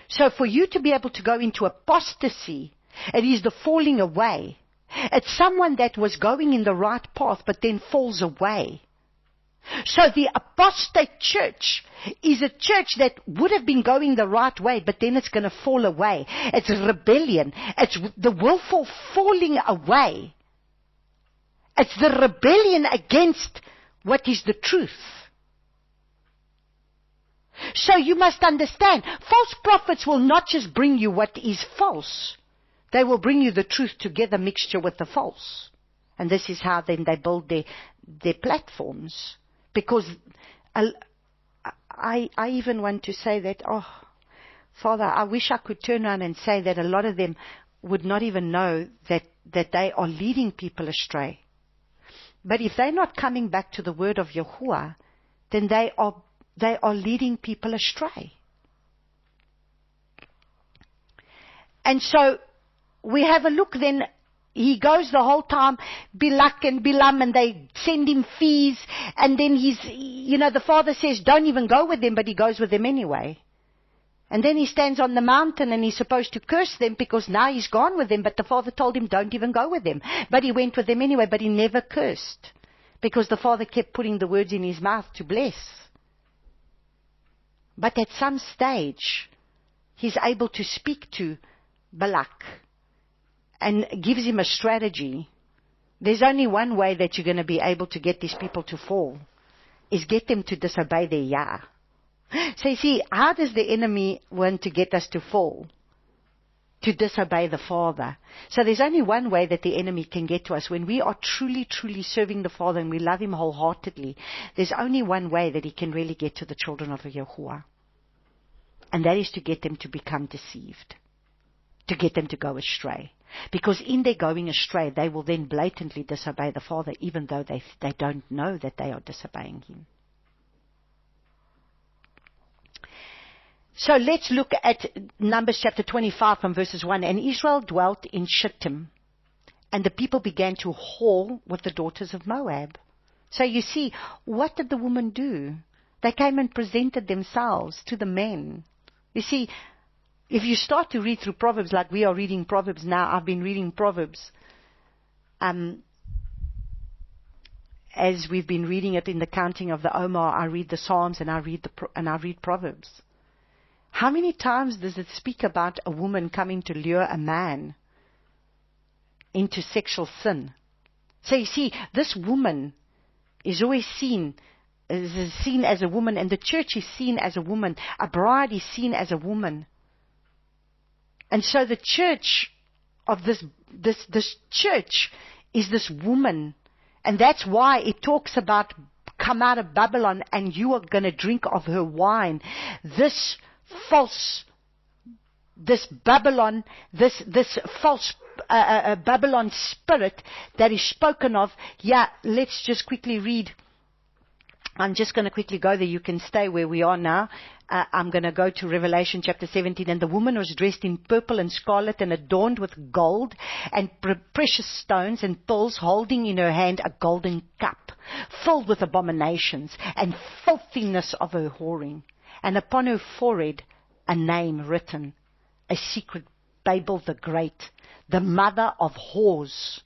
So for you to be able to go into apostasy, it is the falling away. It's someone that was going in the right path but then falls away. So the apostate church is a church that would have been going the right way, but then it's going to fall away. It's rebellion. It's the willful falling away. It's the rebellion against what is the truth. So you must understand, false prophets will not just bring you what is false. They will bring you the truth together, mixture with the false. And this is how then they build their platforms. Because I even want to say that, oh, Father, I wish I could turn around and say that a lot of them would not even know that they are leading people astray. But if they're not coming back to the word of Yahuwah, then they are leading people astray. And so we have a look then. He goes the whole time, Bilak and Bilam, and they send him fees, and then the father says, don't even go with them, but he goes with them anyway. And then he stands on the mountain and he's supposed to curse them because now he's gone with them, but the father told him, don't even go with them. But he went with them anyway, but he never cursed because the father kept putting the words in his mouth to bless. But at some stage, he's able to speak to Balak and gives him a strategy. There's only one way that you're going to be able to get these people to fall, is get them to disobey their Yah. So you see, how does the enemy want to get us to fall? To disobey the Father. So there's only one way that the enemy can get to us. When we are truly, truly serving the Father and we love Him wholeheartedly, there's only one way that he can really get to the children of Yahuwah. And that is to get them to become deceived. To get them to go astray. Because in their going astray, they will then blatantly disobey the Father, even though they don't know that they are disobeying Him. So let's look at Numbers chapter 25 from verses 1. And Israel dwelt in Shittim, and the people began to whore with the daughters of Moab. So you see, what did the women do? They came and presented themselves to the men. You see, if you start to read through Proverbs like we are reading Proverbs now, I've been reading Proverbs as we've been reading it in the counting of the Omar. I read the Psalms and I read Proverbs. How many times does it speak about a woman coming to lure a man into sexual sin? So you see, this woman is always seen as a woman, and the church is seen as a woman. A bride is seen as a woman. And so the church of this church is this woman. And that's why it talks about come out of Babylon and you are going to drink of her wine. This Babylon, this false Babylon spirit that is spoken of. Yeah, let's just quickly read. I'm just going to quickly go there. You can stay where we are now. I'm going to go to Revelation chapter 17. And the woman was dressed in purple and scarlet and adorned with gold and precious stones and pearls, holding in her hand a golden cup filled with abominations and filthiness of her whoring. And upon her forehead a name written, a secret, Babel the Great, the mother of whores,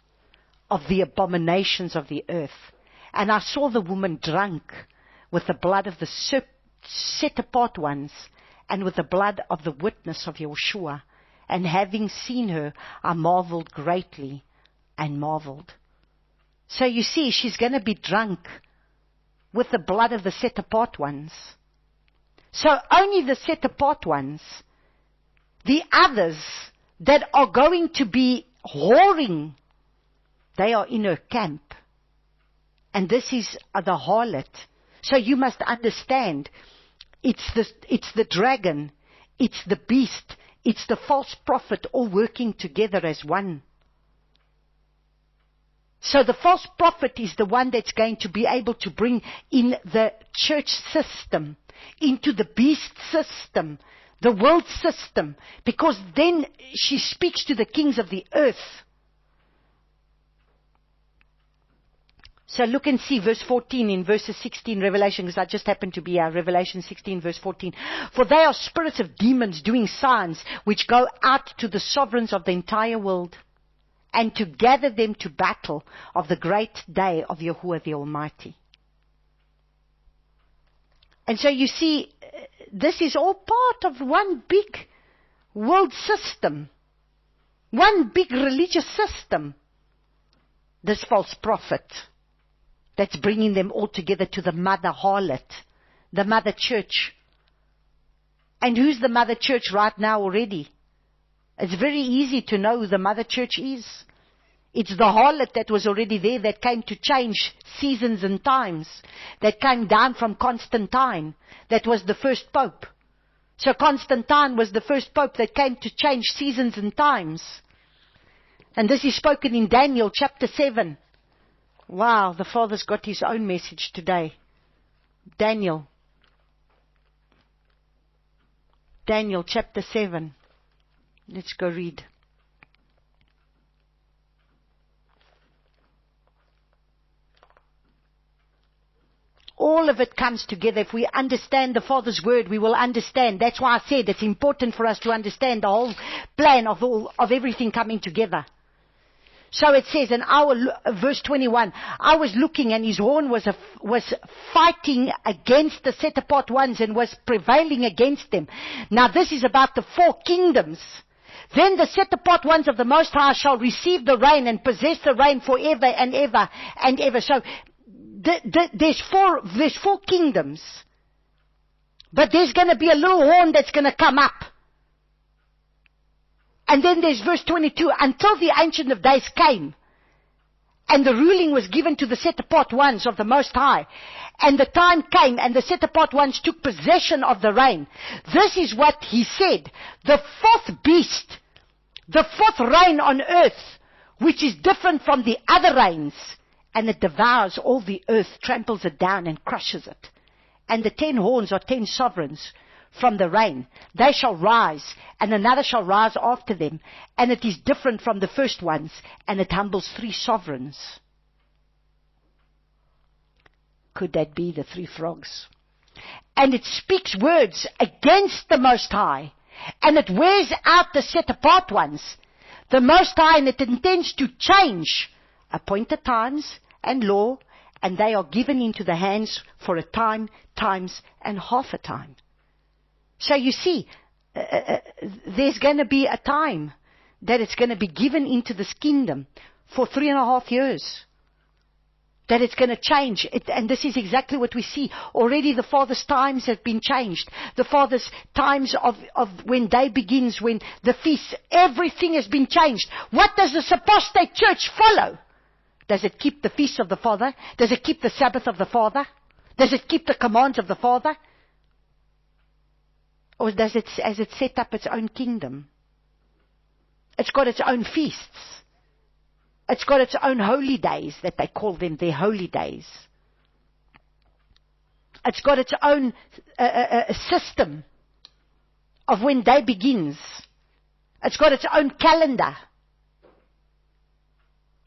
of the abominations of the earth. And I saw the woman drunk with the blood of the set apart ones, and with the blood of the witness of Yeshua. And having seen her, I marveled greatly and marveled. So you see, she's going to be drunk with the blood of the set apart ones. So only the set apart ones, the others that are going to be whoring, they are in her camp. And this is the harlot. So you must understand, it's the dragon, it's the beast, it's the false prophet, all working together as one. So the false prophet is the one that's going to be able to bring in the church system, into the beast system, the world system, because then she speaks to the kings of the earth. So look and see verse 14 in verses 16, Revelation, because I just happened to be Revelation 16 verse 14. For they are spirits of demons doing signs which go out to the sovereigns of the entire world and to gather them to battle of the great day of Yahuwah the Almighty. And so you see, this is all part of one big world system. One big religious system. This false prophet that's bringing them all together to the mother harlot, the mother church. And who's the mother church right now already? It's very easy to know who the mother church is. It's the harlot that was already there, that came to change seasons and times, that came down from Constantine, that was the first pope. So Constantine was the first pope that came to change seasons and times. And this is spoken in Daniel chapter 7. Wow, the Father's got his own message today. Daniel chapter 7. Let's go read. All of it comes together. If we understand the Father's word, we will understand. That's why I said it's important for us to understand the whole plan of everything coming together. So it says in verse 21, I was looking, and his horn was fighting against the set apart ones and was prevailing against them. Now this is about the 4 kingdoms. Then the set apart ones of the Most High shall receive the rain and possess the rain forever and ever and ever. So there's 4 kingdoms. But there's going to be a little horn that's going to come up. And then there's verse 22, until the Ancient of Days came, and the ruling was given to the set apart ones of the Most High. And the time came, and the set apart ones took possession of the rain. This is what he said. The 4th beast, the 4th rain on earth, which is different from the other rains, and it devours all the earth, tramples it down and crushes it. And the 10 horns are 10 sovereigns from the rain. They shall rise, and another shall rise after them, and it is different from the first ones, and it humbles 3 sovereigns. Could that be the 3 frogs? And it speaks words against the Most High, and it wears out the set apart ones, the Most High, and it intends to change appointed times and law, and they are given into the hands for a time, times, and half a time. So you see, there's going to be a time that it's going to be given into this kingdom for 3.5 years. That it's going to change. And this is exactly what we see. Already the Father's times have been changed. The Father's times of when day begins, when the feasts, everything has been changed. What does this apostate church follow? Does it keep the feasts of the Father? Does it keep the Sabbath of the Father? Does it keep the commands of the Father? Or has it set up its own kingdom? It's got its own feasts. It's got its own holy days, that they call them their holy days. It's got its own system of when day begins. It's got its own calendar.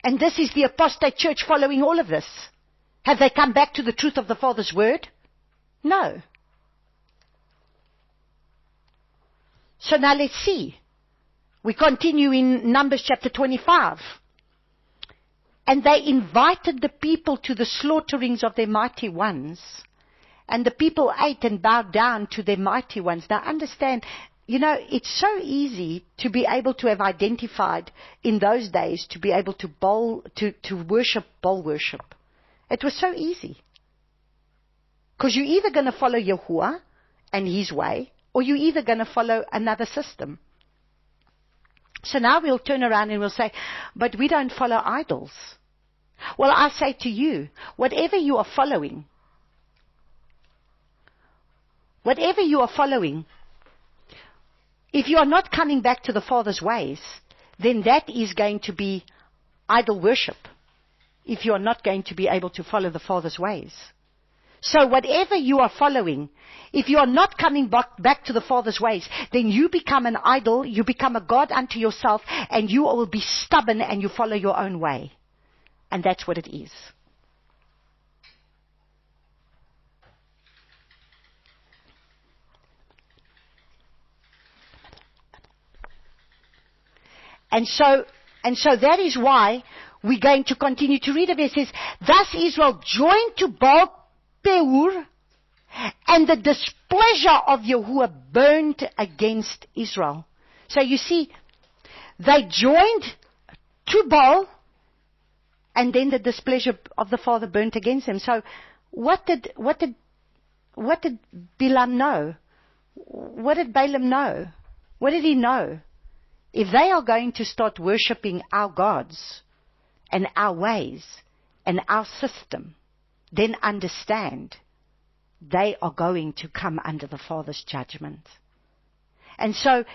And this is the apostate church following all of this. Have they come back to the truth of the Father's word? No. So now let's see. We continue in Numbers chapter 25. And they invited the people to the slaughterings of their mighty ones. And the people ate and bowed down to their mighty ones. Now understand, it's so easy to be able to have identified in those days to be able to worship Baal worship. It was so easy. Because you're either going to follow Yahuwah and his way, or you're either going to follow another system. So now we'll turn around and we'll say, but we don't follow idols. Well, I say to you, whatever you are following, if you are not coming back to the Father's ways, then that is going to be idol worship, if you are not going to be able to follow the Father's ways. So whatever you are following, if you are not coming back to the Father's ways, then you become an idol, you become a god unto yourself, and you will be stubborn and you follow your own way. And that's what it is. And so that is why we're going to continue to read it. It says, thus Israel joined to Baal Peor And the displeasure of Yahuwah burned against Israel. So you see, they joined to Baal, and then the displeasure of the Father burnt against them. So what did Balaam know? What did Balaam know? What did he know? If they are going to start worshipping our gods and our ways and our system, then understand they are going to come under the Father's judgment. And so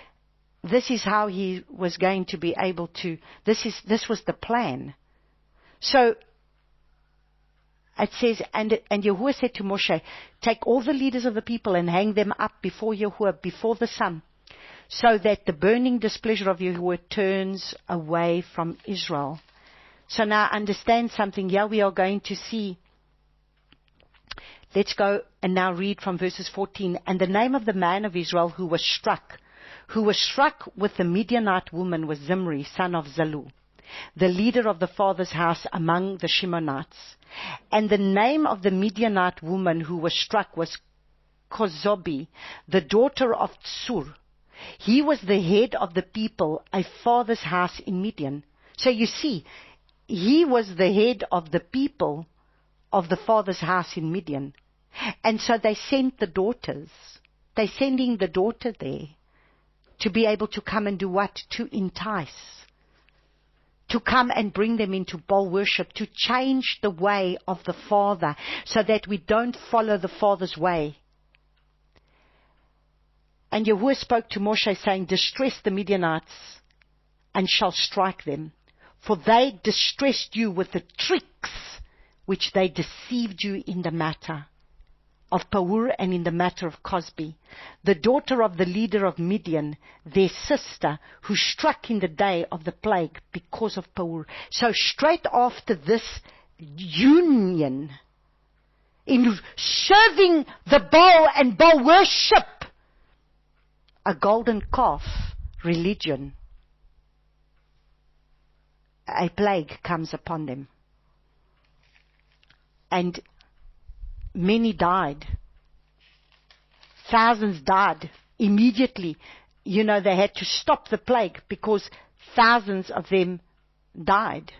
this is how he was going to be able to, this was the plan. So it says, and Yahuwah said to Moshe, take all the leaders of the people and hang them up before Yahuwah, before the sun, so that the burning displeasure of Yahuwah turns away from Israel. So now understand something. Here we are going to see. Let's go and now read from verses 14. And the name of the man of Israel who was struck with the Midianite woman was Zimri, son of Zalu, the leader of the father's house among the Shimonites. And the name of the Midianite woman who was struck was Kozobi, the daughter of Tsur. He was the head of the people, a father's house in Midian. So you see, he was the head of the people of the father's house in Midian. And so they sent the daughters. They're sending the daughter there to be able to come and do what? To entice. To come and bring them into Baal worship, to change the way of the Father so that we don't follow the Father's way. And Yahuwah spoke to Moshe, saying, distress the Midianites and shall strike them, for they distressed you with the tricks which they deceived you in the matter of Pur and in the matter of Cosbi, the daughter of the leader of Midian, their sister, who struck in the day of the plague because of Pur. So straight after this union in serving the Baal and Baal worship, a golden calf religion, a plague comes upon them. And many died. Thousands died immediately. You know, they had to stop the plague because thousands of them died.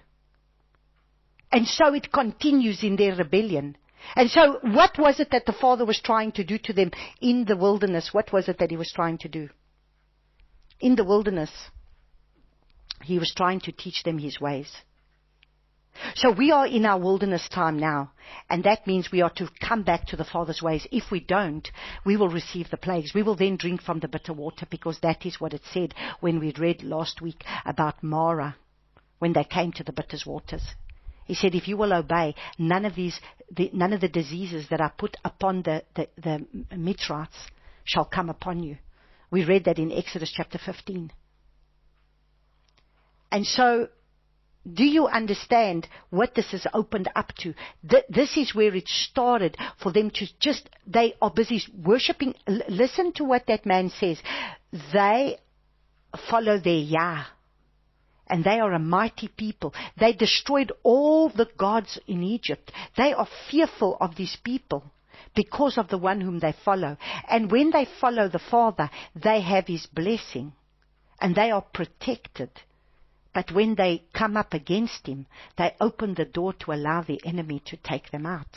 And so it continues in their rebellion. And so what was it that the Father was trying to do to them in the wilderness? What was it that he was trying to do? In the wilderness, he was trying to teach them his ways. So we are in our wilderness time now, and that means we are to come back to the Father's ways. If we don't, we will receive the plagues. We will then drink from the bitter water, because that is what it said when we read last week about Mara, when they came to the bitter waters. He said, if you will obey, none of the diseases that are put upon the Mitzrites shall come upon you. We read that in Exodus chapter 15. And so, do you understand what this has opened up to? This is where it started for them to just, they are busy worshipping. Listen to what that man says. They follow their Yah. And they are a mighty people. They destroyed all the gods in Egypt. They are fearful of these people because of the one whom they follow. And when they follow the Father, they have his blessing. And they are protected. But when they come up against him, they open the door to allow the enemy to take them out.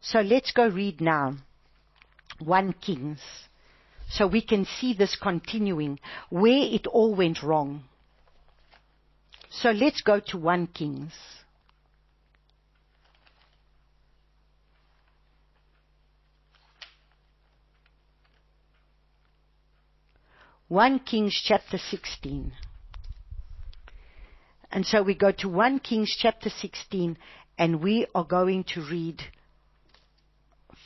So let's go read now 1 Kings, so we can see this continuing, where it all went wrong. So let's go to 1 Kings. One Kings chapter 16. And so we go to 1 Kings chapter 16, and we are going to read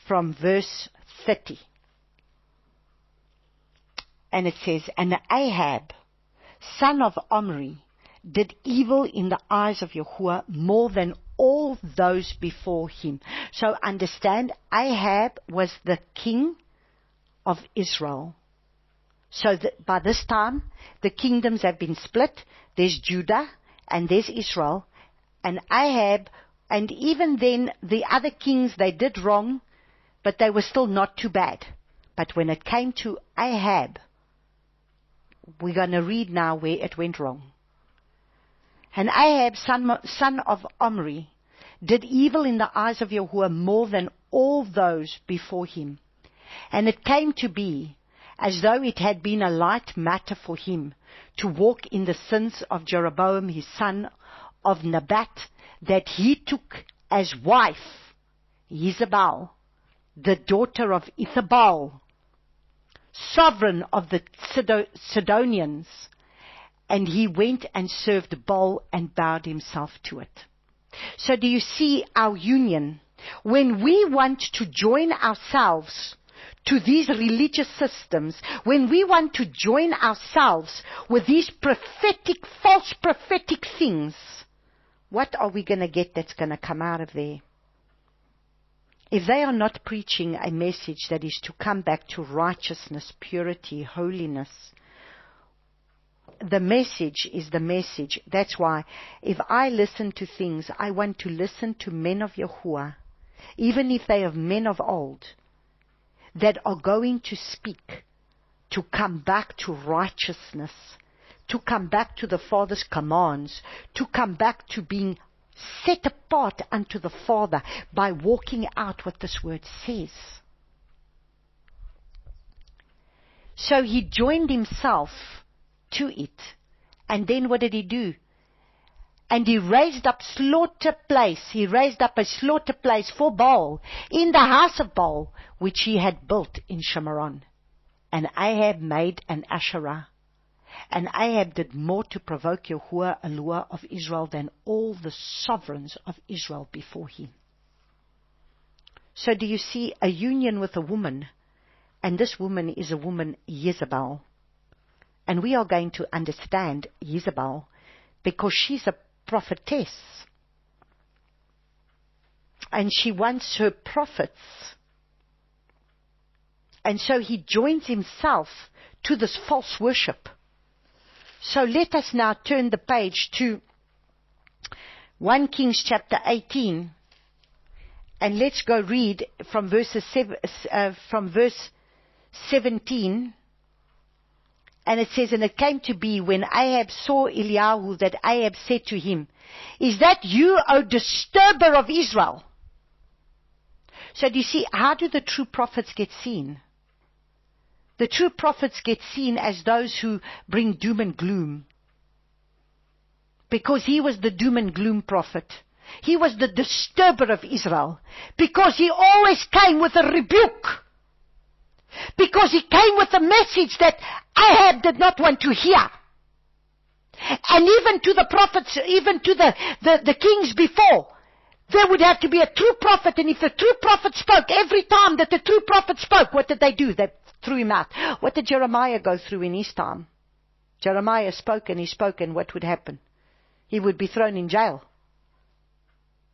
from verse 30. And it says, and Ahab, son of Omri, did evil in the eyes of Yahuwah more than all those before him. So understand, Ahab was the king of Israel. So by this time, the kingdoms have been split. There's Judah and there's Israel. And Ahab, and even then the other kings, they did wrong. but they were still not too bad. But when it came to Ahab, we're going to read now where it went wrong. And Ahab, son of Omri, did evil in the eyes of Yahuwah more than all those before him. And it came to be, as though it had been a light matter for him to walk in the sins of Jeroboam his son of Nebat, that he took as wife Jezebel, the daughter of Ethabal, sovereign of the Sidonians, and he went and served Baal and bowed himself to it. So do you see our union? When we want to join ourselves to these religious systems, when we want to join ourselves with these false prophetic things, what are we going to get that's going to come out of there? If they are not preaching a message that is to come back to righteousness, purity, holiness, the message is the message. That's why if I listen to things, I want to listen to men of Yahuwah, even if they are men of old, that are going to speak, to come back to righteousness, to come back to the Father's commands, to come back to being set apart unto the Father by walking out what this word says. So he joined himself to it. And then what did he do? And he raised up slaughter place. He raised up a slaughter place for Baal in the house of Baal, which he had built in Shemaron. And Ahab made an Asherah. And Ahab did more to provoke Yahuwah, Eloah of Israel, than all the sovereigns of Israel before him. So do you see a union with a woman? And this woman is a woman, Jezebel. And we are going to understand Jezebel because she's a prophetess. And she wants her prophets. And so he joins himself to this false worship. So let us now turn the page to 1 Kings chapter 18. And let's go read from verse 17. And it says, and it came to be when Ahab saw Eliyahu that Ahab said to him, is that you, O disturber of Israel? So do you see, how do the true prophets get seen? The true prophets get seen as those who bring doom and gloom. Because he was the doom and gloom prophet. He was the disturber of Israel. Because he always came with a rebuke. Because he came with a message that Ahab did not want to hear. And even to the prophets, even to the kings before, there would have to be a true prophet. And if the true prophet spoke, every time that the true prophet spoke, what did they do? They threw him out. What did Jeremiah go through in his time? Jeremiah spoke and he spoke, and what would happen? He would be thrown in jail.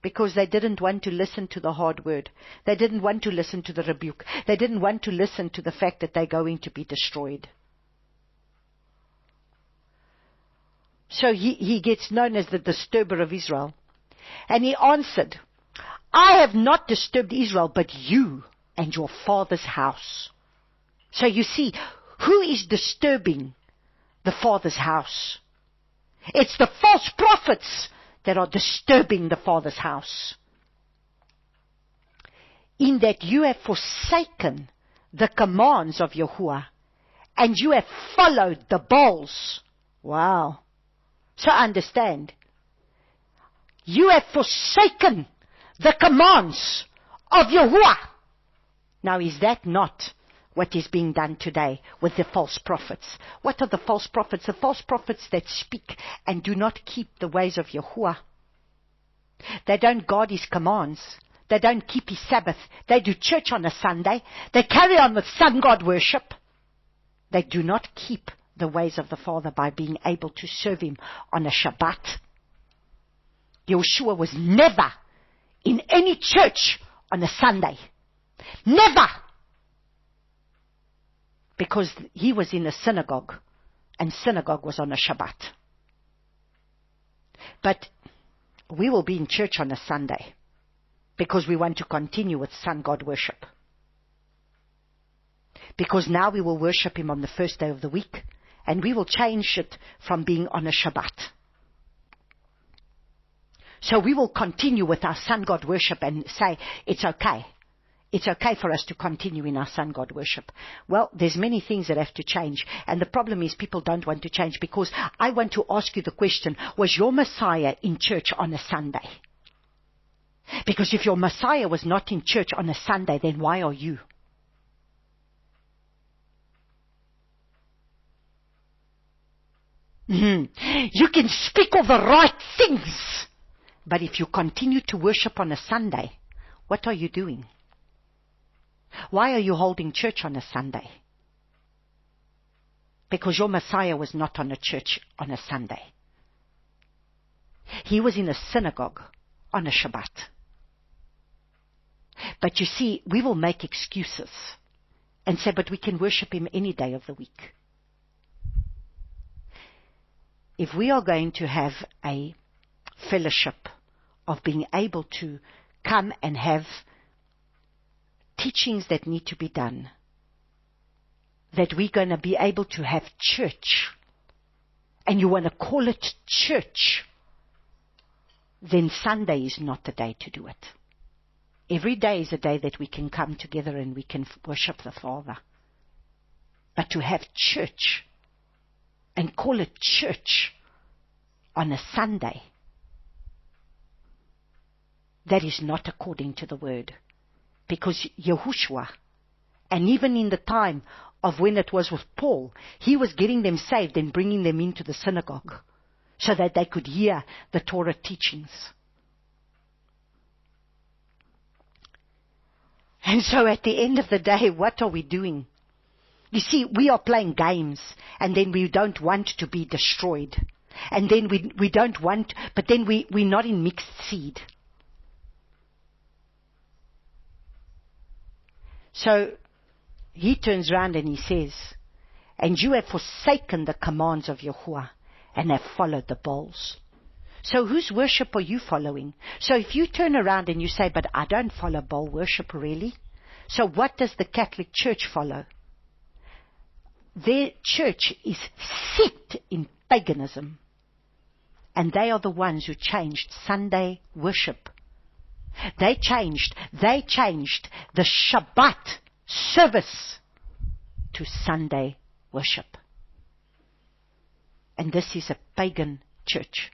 Because they didn't want to listen to the hard word. They didn't want to listen to the rebuke. They didn't want to listen to the fact that they're going to be destroyed. So he gets known as the disturber of Israel. And he answered, I have not disturbed Israel, but you and your father's house. So you see, who is disturbing the Father's house? It's the false prophets that are disturbing the Father's house. In that you have forsaken the commands of Yahuwah, and you have followed the Baals. Wow. So understand, you have forsaken the commands of Yahuwah. Now is that not what is being done today with the false prophets? What are the false prophets? The false prophets that speak and do not keep the ways of Yahuwah. They don't guard his commands. They don't keep his Sabbath. They do church on a Sunday. They carry on with sun god worship. They do not keep the ways of the Father by being able to serve him on a Shabbat. Yeshua was never in any church on a Sunday. Never. Because he was in a synagogue, and synagogue was on a Shabbat. But we will be in church on a Sunday, because we want to continue with sun god worship. Because now we will worship him on the first day of the week. And we will change it from being on a Shabbat. So we will continue with our sun God worship and say, it's okay. It's okay for us to continue in our sun God worship. Well, there's many things that have to change. And the problem is people don't want to change, because I want to ask you the question, was your Messiah in church on a Sunday? Because if your Messiah was not in church on a Sunday, then why are you? You can speak all the right things, but if you continue to worship on a Sunday, what are you doing? Why are you holding church on a Sunday? Because your Messiah was not on a church on a Sunday. He was in a synagogue on a Shabbat. But you see, we will make excuses and say, but we can worship him any day of the week. If we are going to have a fellowship of being able to come and have teachings that need to be done, that we're going to be able to have church, and you want to call it church, then Sunday is not the day to do it. Every day is a day that we can come together and we can worship the Father. But to have church and call it church on a Sunday, that is not according to the word. Because Yahushua, and even in the time of when it was with Paul, he was getting them saved and bringing them into the synagogue so that they could hear the Torah teachings. And so at the end of the day, what are we doing? You see, we are playing games, and then we don't want to be destroyed. And then we don't want, but then we're not in mixed seed. So he turns around and he says, and you have forsaken the commands of Yahuwah and have followed the Baals. So whose worship are you following? So if you turn around and you say, but I don't follow Baal worship really. So what does the Catholic Church follow? Their church is steeped in paganism. And they are the ones who changed Sunday worship. They changed the Shabbat service to Sunday worship. And this is a pagan church,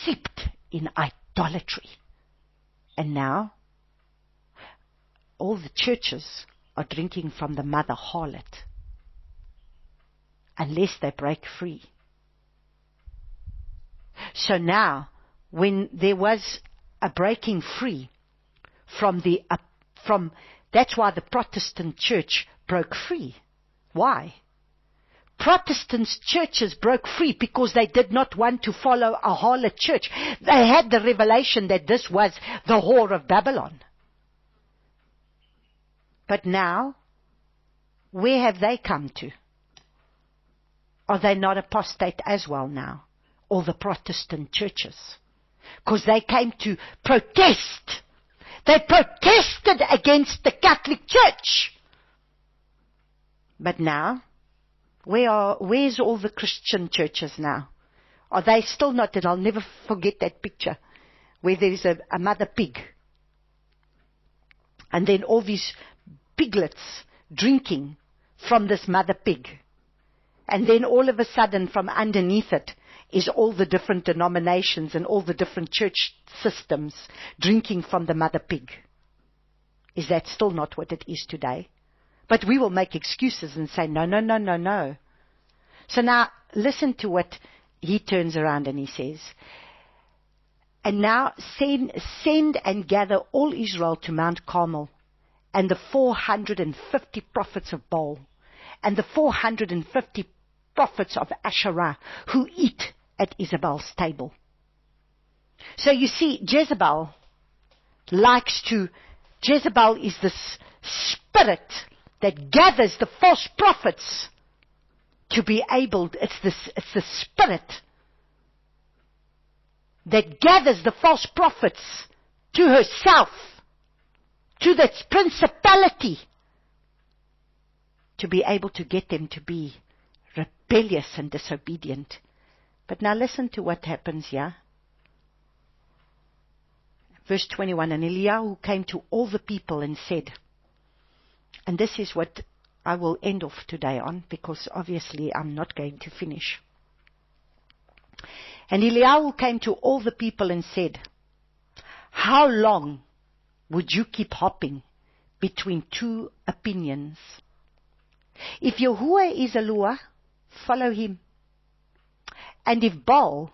steeped in idolatry. And now, all the churches are drinking from the mother harlot, unless they break free. So now, when there was a breaking free from that's why the Protestant church broke free. Why? Protestant churches broke free because they did not want to follow a harlot church. They had the revelation that this was the whore of Babylon. But now, where have they come to? Are they not apostate as well now? All the Protestant churches? Because they came to protest. They protested against the Catholic Church. But now, where's all the Christian churches now? Are they still not? And I'll never forget that picture where there is a mother pig. And then all these piglets drinking from this mother pig. And then all of a sudden from underneath it is all the different denominations and all the different church systems drinking from the mother pig. Is that still not what it is today? But we will make excuses and say, no, no, no, no, no. So now, listen to what he turns around and he says, and now send and gather all Israel to Mount Carmel, and the 450 prophets of Baal, and the 450 prophets of Asherah, who eat at Isabel's table. So you see, Jezebel is this spirit that gathers the false prophets to be able, it's the spirit that gathers the false prophets to herself, to that principality, to be able to get them to be rebellious and disobedient. But now listen to what happens here. Verse 21, and Eliyahu came to all the people and said, and this is what I will end off today on, because obviously I'm not going to finish. And Eliyahu came to all the people and said, how long would you keep hopping between two opinions? If Yahuwah is Eloah, follow him. And if Baal,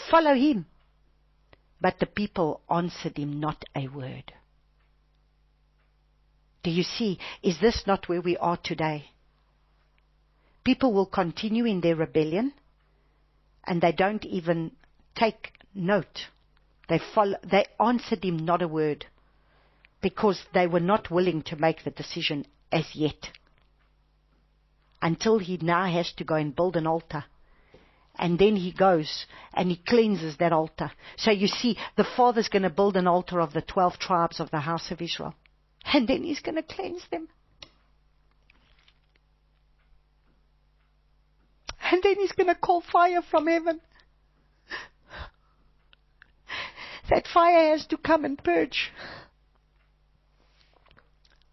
follow him. But the people answered him not a word. Do you see? Is this not where we are today? People will continue in their rebellion, and they don't even take note. They answered him not a word, because they were not willing to make the decision as yet. Until he now has to go and build an altar. And then he goes and he cleanses that altar. So you see, the Father's going to build an altar of the 12 tribes of the house of Israel. And then he's going to cleanse them. And then he's going to call fire from heaven. That fire has to come and purge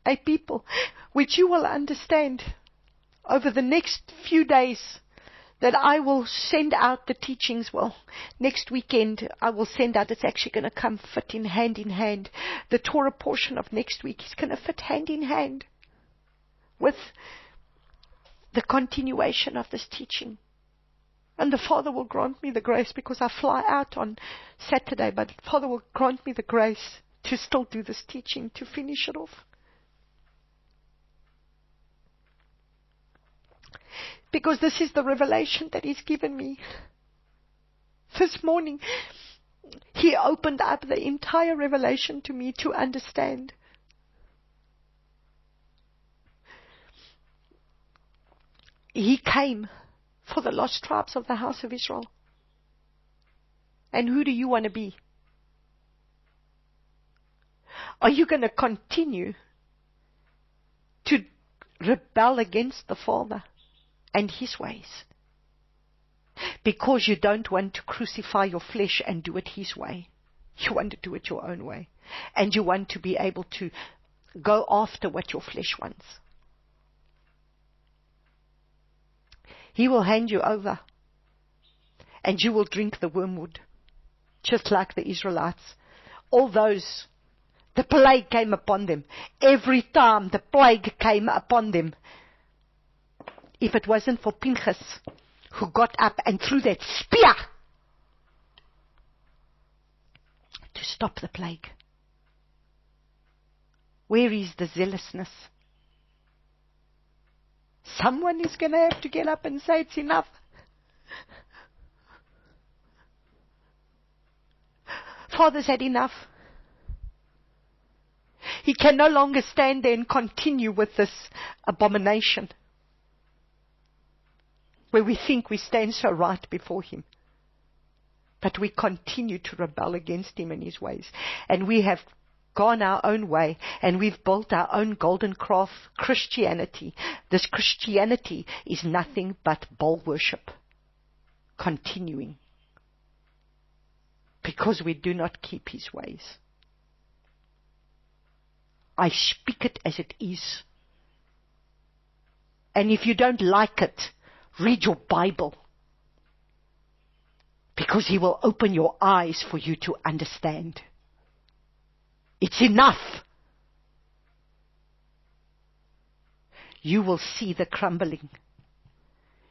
a people, which you will understand over the next few days, that I will send out the teachings. Well, next weekend I will send out. It's actually going to come fit in hand. The Torah portion of next week is going to fit hand in hand with the continuation of this teaching. And the Father will grant me the grace, because I fly out on Saturday, but the Father will grant me the grace to still do this teaching, to finish it off. Because this is the revelation that He's given me. This morning, He opened up the entire revelation to me to understand. He came for the lost tribes of the house of Israel. And who do you want to be? Are you going to continue to rebel against the Father and His ways, because you don't want to crucify your flesh and do it His way? You want to do it your own way, and you want to be able to go after what your flesh wants. He will hand you over, and you will drink the wormwood, just like the Israelites. All those, the plague came upon them. Every time the plague came upon them, if it wasn't for Pinchas, who got up and threw that spear to stop the plague. Where is the zealousness? Someone is going to have to get up and say it's enough. Father's had enough. He can no longer stand there and continue with this abomination, where we think we stand so right before Him, but we continue to rebel against Him and His ways. And we have gone our own way, and we've built our own golden calf Christianity. This Christianity is nothing but Baal worship, continuing, because we do not keep His ways. I speak it as it is. And if you don't like it, read your Bible, because He will open your eyes for you to understand. It's enough. You will see the crumbling.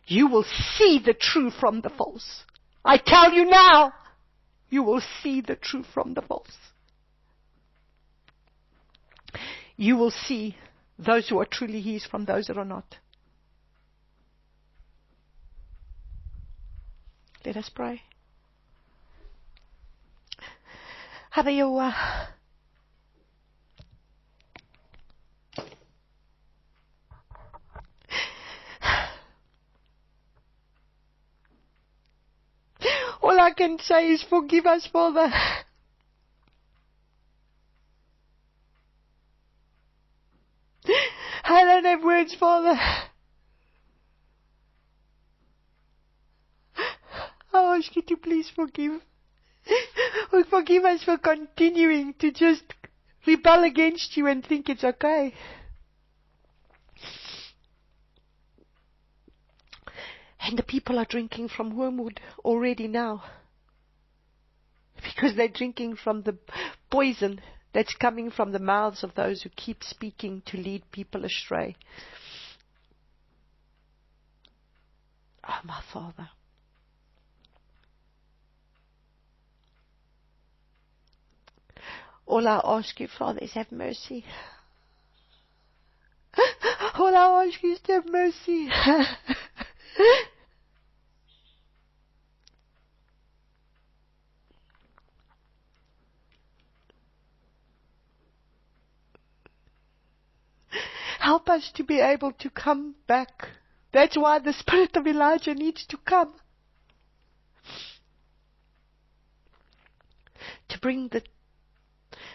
You will see the true from the false. I tell you now, you will see the true from the false. You will see those who are truly His from those that are not. Let us pray. Have you all I can say is forgive us, Father. I don't have words, Father. I ask you to please forgive. Forgive us for continuing to just rebel against you and think it's okay. And the people are drinking from wormwood already now. Because they're drinking from the poison that's coming from the mouths of those who keep speaking to lead people astray. Oh, my Father. All I ask you, Father, is have mercy. All I ask you is to have mercy. Help us to be able to come back. That's why the spirit of Elijah needs to come. To bring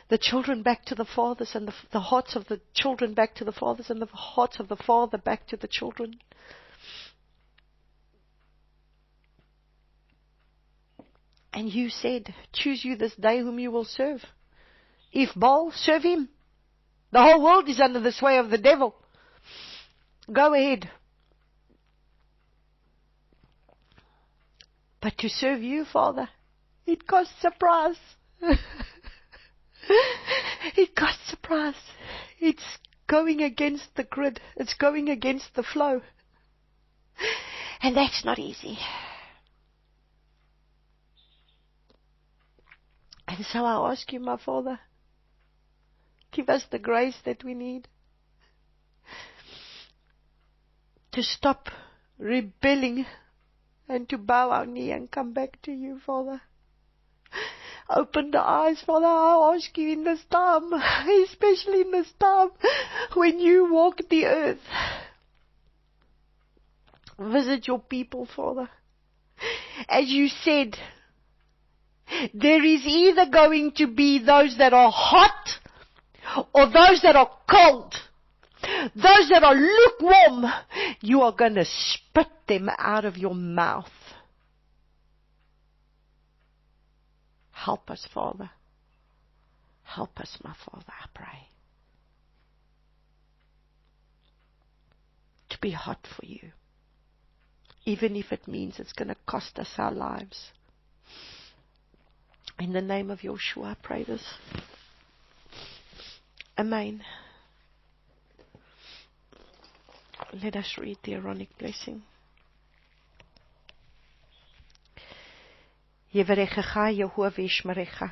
the children back to the fathers, and the hearts of the children back to the fathers, and the hearts of the father back to the children. And you said, choose you this day whom you will serve. If Baal, serve him. The whole world is under the sway of the devil. Go ahead. But to serve you, Father, it costs a price. It costs a price. It's going against the grid. It's going against the flow. And that's not easy. And so I ask you, my Father, give us the grace that we need to stop rebelling and to bow our knee and come back to you, Father. Open the eyes, Father, I ask you in this time, especially in this time when you walk the earth. Visit your people, Father. As you said, there is either going to be those that are hot or those that are cold. Those that are lukewarm, you are going to spit them out of your mouth. Help us, Father. Help us, my Father, I pray. To be hot for you. Even if it means it's going to cost us our lives. In the name of Yeshua, I pray this. Amen. Let us read the Aaronic blessing. Yevarechecha Yehovah v'yishmerecha.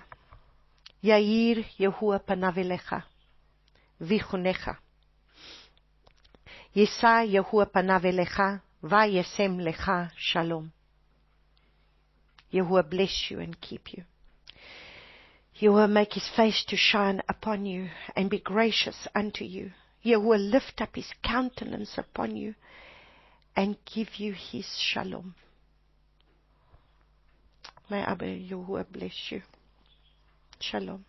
Yair Yehovah panav elecha v'chunecha. Yisa Yehovah panav elecha v'yasem lecha shalom. Yehovah bless you and keep you. Yehovah make his face to shine upon you and be gracious unto you. Yehovah lift up his countenance upon you and give you his shalom. May Abba Yehovah bless you. Shalom.